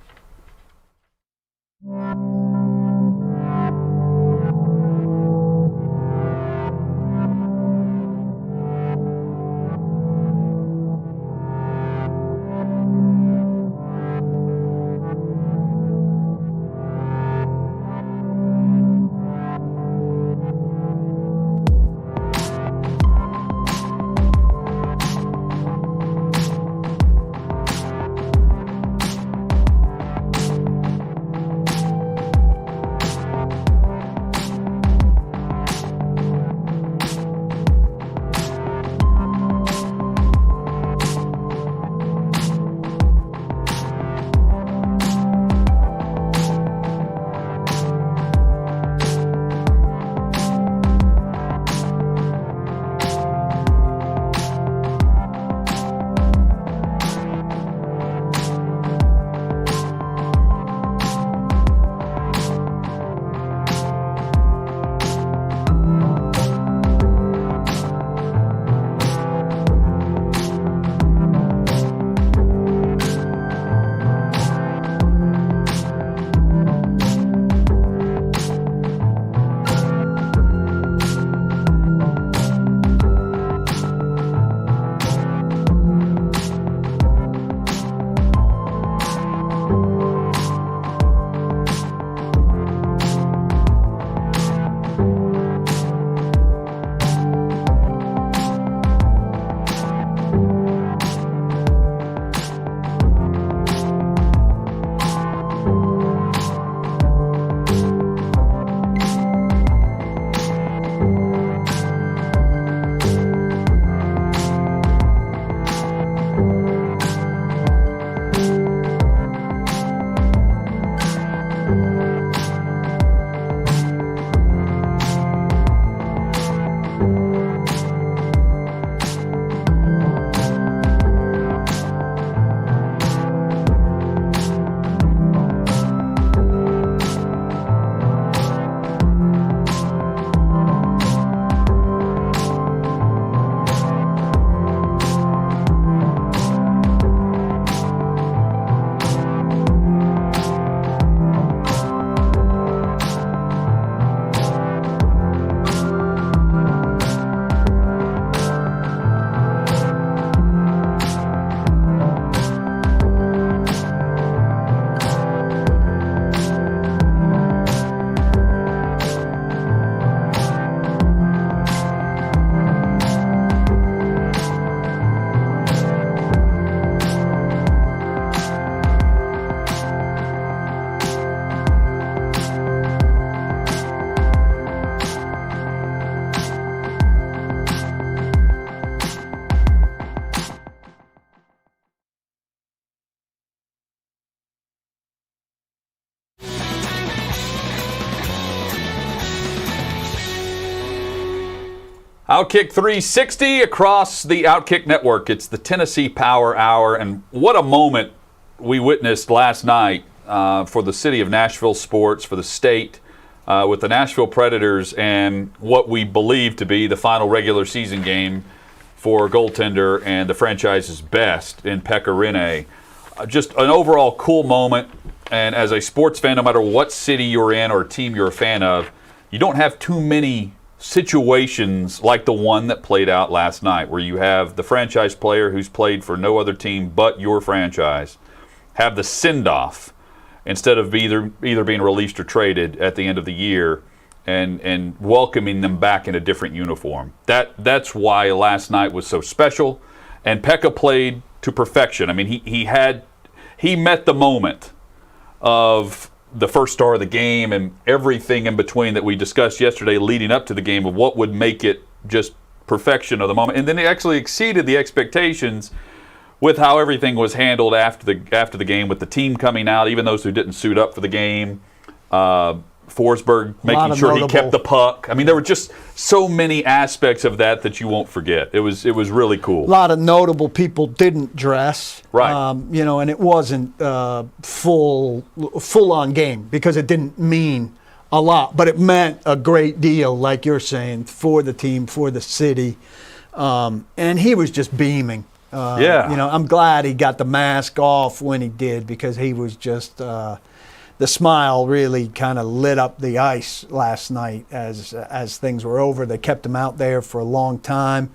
OutKick 360 across the OutKick network. It's the Tennessee Power Hour, and what a moment we witnessed last night for the city of Nashville sports, for the state, with the Nashville Predators and what we believe to be the final regular season game for goaltender and the franchise's best in Pekka Rinne. Just an overall cool moment, and as a sports fan, no matter what city you're in or team you're a fan of, you don't have too many situations like the one that played out last night, where you have the franchise player who's played for no other team but your franchise have the send-off instead of either being released or traded at the end of the year, and welcoming them back in a different uniform. That's why last night was so special, and Pekka played to perfection. I mean, he met the moment of the first star of the game and everything in between that we discussed yesterday leading up to the game of what would make it just perfection of the moment. And then he actually exceeded the expectations with how everything was handled after the game, with the team coming out, even those who didn't suit up for the game. Forsberg making sure he kept the puck. I mean, there were just so many aspects of that you won't forget. It was really cool. A lot of notable people didn't dress, right? And it wasn't full on game because it didn't mean a lot, but it meant a great deal, like you're saying, for the team, for the city, and he was just beaming. I'm glad he got the mask off when he did, because he was just. The smile really kind of lit up the ice last night as things were over. They kept him out there for a long time.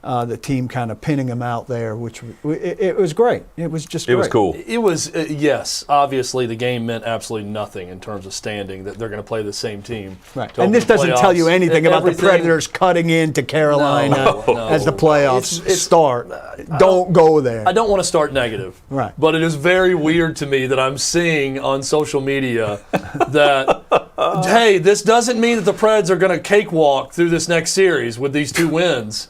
The team kind of pinning him out there, which it was great. It was just great. It was cool. It was, yes, obviously the game meant absolutely nothing in terms of standing, that they're going to play the same team. Right. And this doesn't tell you anything about the Predators cutting into Carolina as the playoffs start. Don't go there. I don't want to start negative. Right. But it is very weird to me that I'm seeing on social media that, hey, this doesn't mean that the Preds are going to cakewalk through this next series with these 2 wins.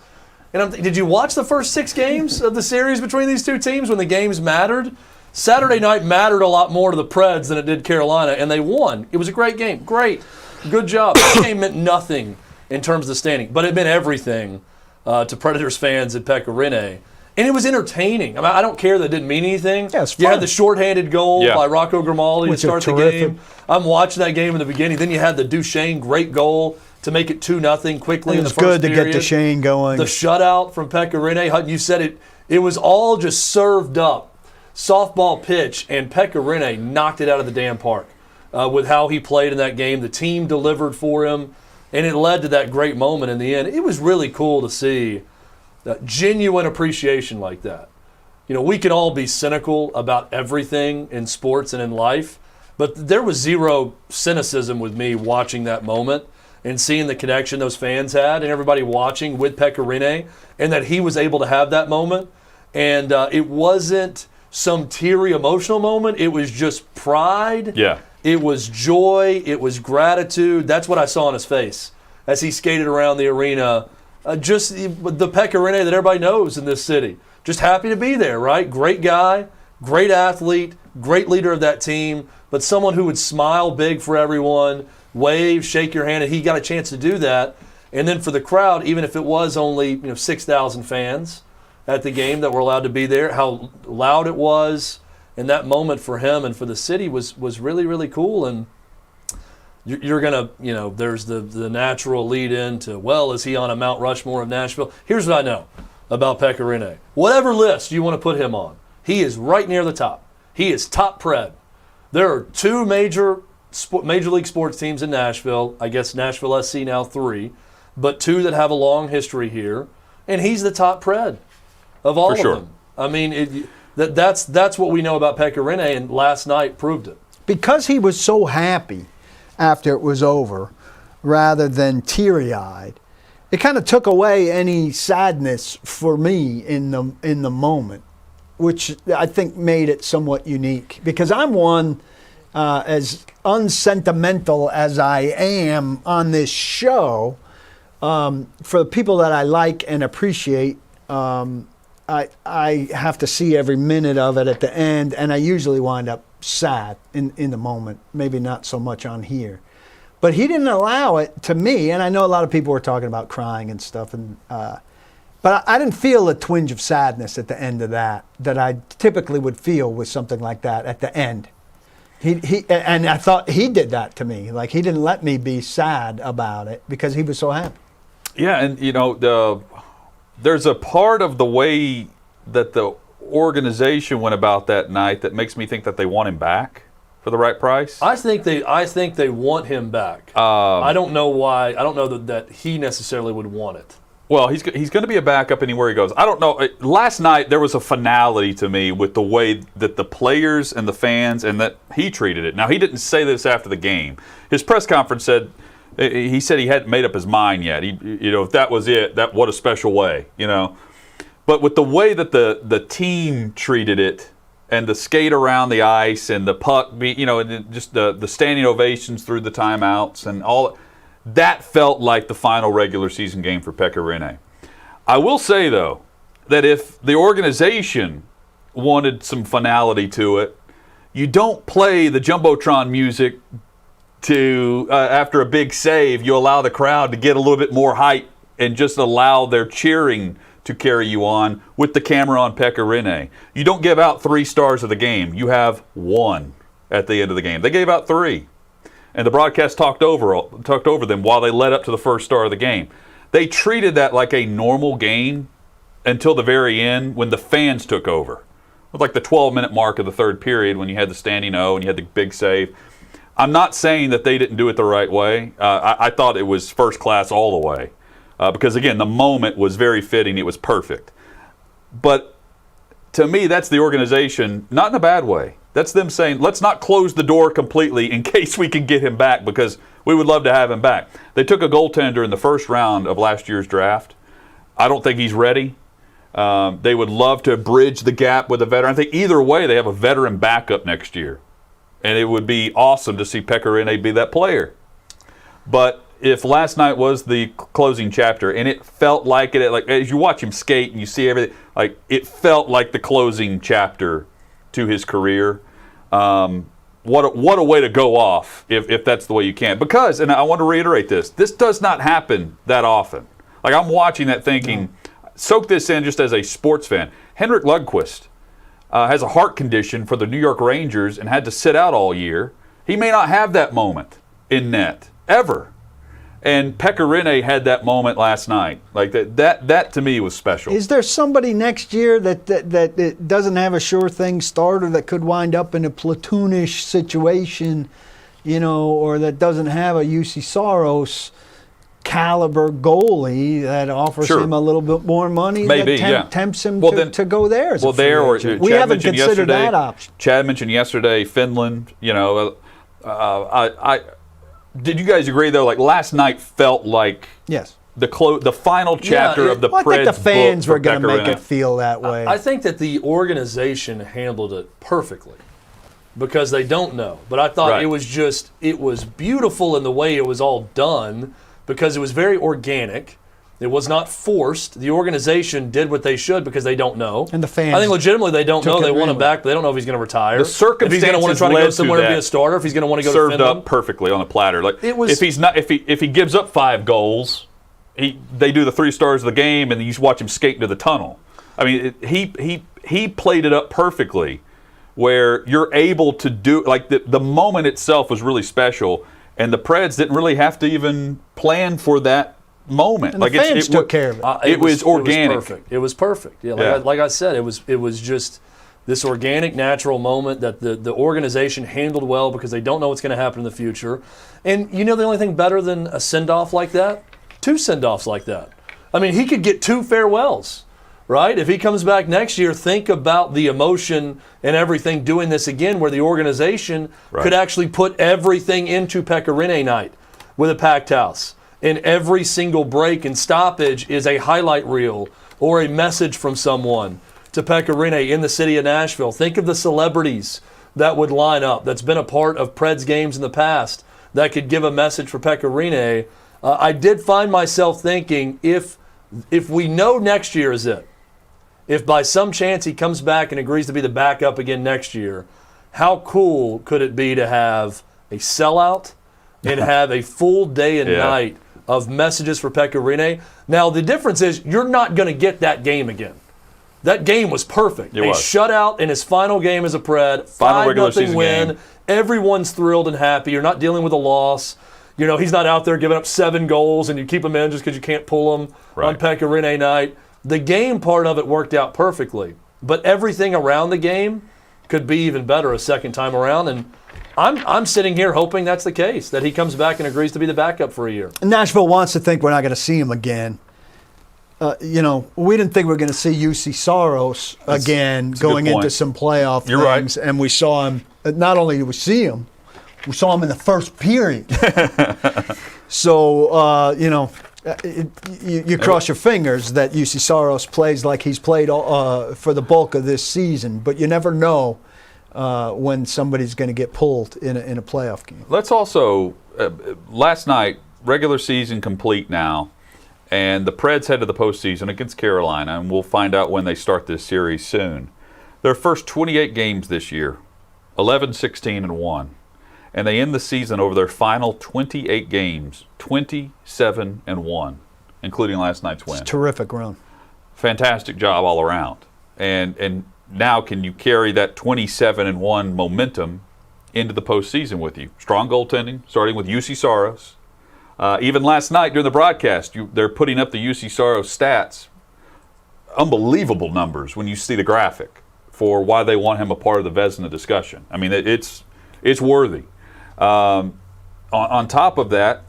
And did you watch the first 6 games of the series between these 2 teams when the games mattered? Saturday night mattered a lot more to the Preds than it did Carolina, and they won. It was a great game. Great. Good job. That game meant nothing in terms of the standing, but it meant everything to Predators fans and Pekka Rinne. And it was entertaining. I mean, I don't care that it didn't mean anything. Yeah, it's fun. You had the shorthanded goal by Rocco Grimaldi to start the game. I'm watching that game in the beginning. Then you had the Duchesne great goal to make it 2-0 quickly in the first period. It was good to get Duchesne going. The shutout from Pekka Rinne. Hutton, you said it. It was all just served up. Softball pitch, and Pekka Rinne knocked it out of the damn park with how he played in that game. The team delivered for him, and it led to that great moment in the end. It was really cool to see that genuine appreciation like that. You know, we can all be cynical about everything in sports and in life, but there was zero cynicism with me watching that moment and seeing the connection those fans had and everybody watching with Pekka Rinne, and that he was able to have that moment. And it wasn't some teary emotional moment. It was just pride. Yeah. It was joy. It was gratitude. That's what I saw on his face as he skated around the arena. Just the Pekka Rinne that everybody knows in this city. Just happy to be there, right? Great guy, great athlete, great leader of that team, but someone who would smile big for everyone, wave, shake your hand, and he got a chance to do that. And then for the crowd, even if it was only 6,000 fans at the game that were allowed to be there, how loud it was, and that moment for him and for the city was really, really cool. And you're going to, there's the natural lead into, well, is he on a Mount Rushmore of Nashville? Here's what I know about Pekka Rinne. Whatever list you want to put him on, he is right near the top. He is top Pred. There are 2 major league sports teams in Nashville. I guess Nashville SC now 3, but 2 that have a long history here, and he's the top Pred of all of them. I mean, that's what we know about Pekka Rinne, and last night proved it. Because he was so happy after it was over, rather than teary-eyed, it kind of took away any sadness for me in the moment, which I think made it somewhat unique. Because I'm one, as unsentimental as I am on this show, for the people that I like and appreciate, I have to see every minute of it at the end, and I usually wind up sad in the moment, maybe not so much on here. But he didn't allow it to me, and I know a lot of people were talking about crying and stuff, but I didn't feel a twinge of sadness at the end of that I typically would feel with something like that at the end. And I thought he did that to me. Like, he didn't let me be sad about it because he was so happy. Yeah, and there's a part of the way that the organization went about that night that makes me think that they want him back for the right price. I think they want him back. I don't know why. I don't know that he necessarily would want it. Well, he's going to be a backup anywhere he goes. I don't know. Last night there was a finality to me with the way that the players and the fans and that he treated it. Now, he didn't say this after the game. His press conference said he hadn't made up his mind yet. If that was it, what a special way, But with the way that the team treated it and the skate around the ice and the puck, and just the standing ovations through the timeouts and all that felt like the final regular season game for Pekka Rinne. I will say, though, that if the organization wanted some finality to it, you don't play the Jumbotron music to after a big save. You allow the crowd to get a little bit more hype and just allow their cheering to carry you on with the camera on Pekka Rinne. You don't give out 3 stars of the game. You have 1 at the end of the game. They gave out 3. And the broadcast talked over them while they led up to the first star of the game. They treated that like a normal game until the very end when the fans took over. It was like the 12-minute mark of the third period when you had the standing O and you had the big save. I'm not saying that they didn't do it the right way. I thought it was first class all the way. Because, again, the moment was very fitting. It was perfect. But to me, that's the organization, not in a bad way. That's them saying, let's not close the door completely in case we can get him back because we would love to have him back. They took a goaltender in the first round of last year's draft. I don't think he's ready. They would love to bridge the gap with a veteran. I think either way they have a veteran backup next year. And it would be awesome to see Pekka Rinne be that player. But if last night was the closing chapter and it felt like it, like as you watch him skate and you see everything, like it felt like the closing chapter to his career. What a way to go off if that's the way you can. Because, and I want to reiterate this does not happen that often. Like I'm watching that thinking, soak this in just as a sports fan. Henrik Lundqvist has a heart condition for the New York Rangers and had to sit out all year. He may not have that moment in net, ever. And Pekka Rinne had that moment last night. Like that to me was special. Is there somebody next year that doesn't have a sure thing starter that could wind up in a platoonish situation, or that doesn't have a UC Soros caliber goalie that offers him a little bit more money? Maybe, tempts him to go there. As we Chad haven't considered that option. Chad mentioned yesterday Finland. Did you guys agree, though, like last night felt like the final chapter of the Preds book? I think the fans were going to make it feel that way. I think that the organization handled it perfectly because they don't know. But I thought it was beautiful in the way it was all done because it was very organic. It was not forced. The organization did what they should because they don't know. And the fans, I think legitimately they don't know. They want him back, but they don't know if he's going to retire. The circumstances if he's going to want to try to go somewhere and be a starter, if he's going to want to go to Finland. Served up perfectly on a platter. Like if he gives up 5 goals, they do the 3 stars of the game, and you just watch him skate into the tunnel. I mean, he played it up perfectly, where you're able to do like the moment itself was really special, and the Preds didn't really have to even plan for that moment. And like the fans took care of it. It was organic. It was perfect. Yeah, like I said, it was just this organic, natural moment that the organization handled well because they don't know what's going to happen in the future. And the only thing better than a send-off like that? 2 send-offs like that. I mean, he could get 2 farewells, right? If he comes back next year, think about the emotion and everything doing this again where the organization could actually put everything into Pekka Rinne night with a packed house. And every single break and stoppage is a highlight reel or a message from someone to Pekka Rinne in the city of Nashville. Think of the celebrities that would line up, that's been a part of Preds games in the past, that could give a message for Pekka Rinne. I did find myself thinking, if we know next year is it, if by some chance he comes back and agrees to be the backup again next year, how cool could it be to have a sellout and have a full day and night of messages for Pekka Rinne? Now, the difference is you're not going to get that game again. That game was perfect. A shutout in his final game as a Pred, 5-0 win. Game. Everyone's thrilled and happy. You're not dealing with a loss. He's not out there giving up 7 goals and you keep him in just because you can't pull him on Pekka Rinne night. The game part of it worked out perfectly. But everything around the game could be even better a second time around. And I'm sitting here hoping that's the case, that he comes back and agrees to be the backup for a year. Nashville wants to think we're not going to see him again. we didn't think we were going to see UC Soros again that's a good going into point. some playoff You're right. things, and we saw him. Not only did we see him, we saw him in the first period. So you cross your fingers that UC Soros plays like he's played for the bulk of this season, but you never know when somebody's going to get pulled in a playoff game. Let's also, last night, regular season complete now, and the Preds head to the postseason against Carolina, and we'll find out when they start this series soon. Their first 28 games this year, 11-16-1. And they end the season over their final 28 games, 27-1, including last night's win. It's a terrific run. Fantastic job all around. And now can you carry that 27-1 momentum into the postseason with you? Strong goaltending, starting with UC Soros. Even last night during the broadcast, they're putting up the UC Soros stats. Unbelievable numbers when you see the graphic for why they want him a part of the Vezina discussion. I mean, it's worthy. On top of that,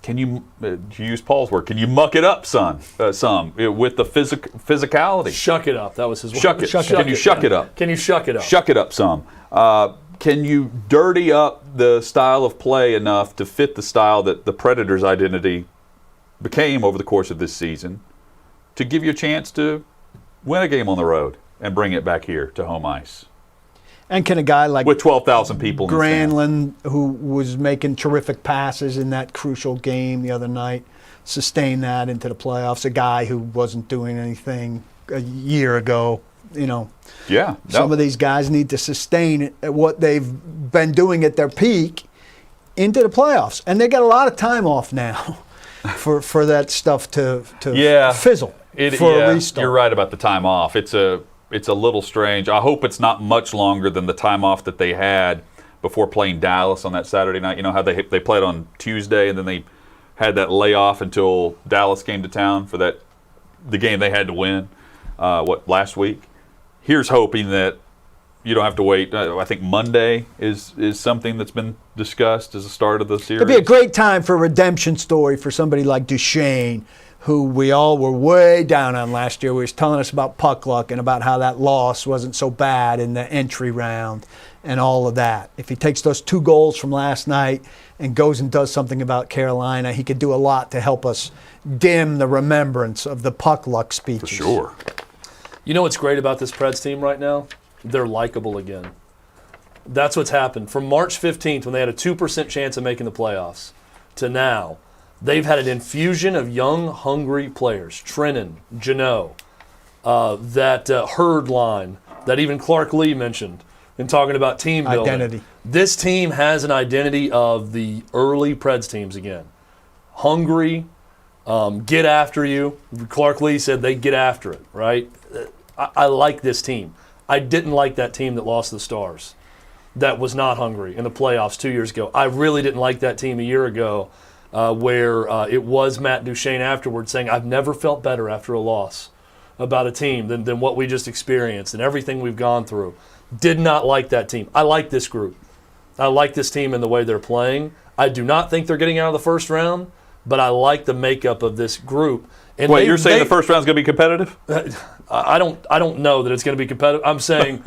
can you, to use Paul's word, can you muck it up some with the physicality? Shuck it up. That was his word. Shuck it. Can you shuck it up? Can you shuck it up? Shuck it up some. Can you dirty up the style of play enough to fit the style that the Predators' identity became over the course of this season to give you a chance to win a game on the road and bring it back here to home ice? And can a guy like with 12,000 people in the stands, Granlund, who was making terrific passes in that crucial game the other night, sustain that into the playoffs? A guy who wasn't doing anything a year ago. Yeah. Some of these guys need to sustain what they've been doing at their peak into the playoffs. And they got a lot of time off now for that stuff to fizzle for a restart. You're right about the time off. It's a little strange. I hope it's not much longer than the time off that they had before playing Dallas on that Saturday night. You know how they played on Tuesday and then they had that layoff until Dallas came to town for the game they had to win, last week? Here's hoping that you don't have to wait. I think Monday is something that's been discussed as the start of the series. It'd be a great time for a redemption story for somebody like Duchesne, who we all were way down on last year. He was telling us about puck luck and about how that loss wasn't so bad in the entry round and all of that. If he takes those 2 goals from last night and goes and does something about Carolina, he could do a lot to help us dim the remembrance of the puck luck speeches. For sure. You know what's great about this Preds team right now? They're likable again. That's what's happened. From March 15th, when they had a 2% chance of making the playoffs, to now, they've had an infusion of young, hungry players. Trennan, Janot, that Herd line that even Clark Lee mentioned in talking about team building. Identity. This team has an identity of the early Preds teams again. Hungry, get after you. Clark Lee said they get after it, right? I like this team. I didn't like that team that lost the Stars, that was not hungry in the playoffs 2 years ago. I really didn't like that team a year ago, where it was Matt Duchesne afterwards saying, I've never felt better after a loss about a team than what we just experienced and everything we've gone through. Did not like that team. I like this group. I like this team and the way they're playing. I do not think they're getting out of the first round, but I like the makeup of this group. And wait, you're saying the first round's going to be competitive? I don't know that it's going to be competitive. I'm saying,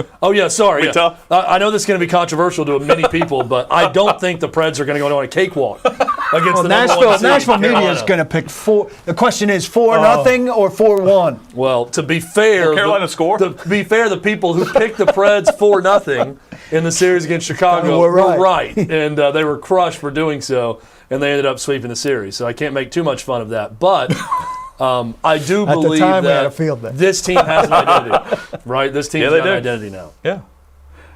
sorry. Tough? I know this is going to be controversial to many people, but I don't think the Preds are going to go on a cakewalk against the Nashville media is going to pick 4. The question is 4-0 or 4-1. Well, to be fair, Will Carolina score? To be fair, the people who picked the Preds 4-0 in the series against Chicago were right, and they were crushed for doing so, and they ended up sweeping the series. So I can't make too much fun of that, but. I do believe that this team has an identity, right? This team has an identity now. Yeah.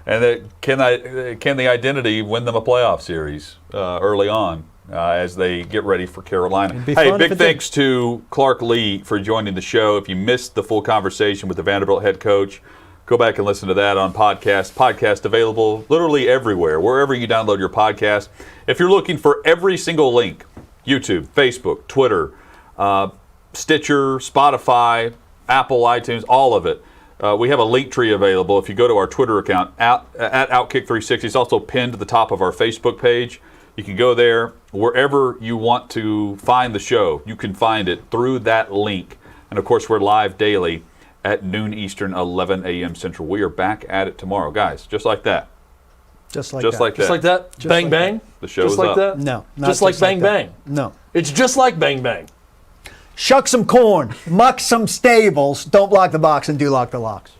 And can the identity win them a playoff series early on as they get ready for Carolina? Hey, big thanks to Clark Lee for joining the show. If you missed the full conversation with the Vanderbilt head coach, go back and listen to that on podcast. Podcast available literally everywhere, wherever you download your podcast. If you're looking for every single link, YouTube, Facebook, Twitter, Stitcher, Spotify, Apple, iTunes, all of it. We have a link tree available. If you go to our Twitter account, at OutKick360, it's also pinned to the top of our Facebook page. You can go there. Wherever you want to find the show, you can find it through that link. And, of course, we're live daily at noon Eastern, 11 a.m. Central. We are back at it tomorrow, guys, just like that. Just like Just that. like that. Just like that? Bang, like bang? The show Just is like up. that? No, not Just like bang, that. bang? No. It's just like bang, bang. Shuck some corn, muck some stables, don't block the box, and do lock the locks.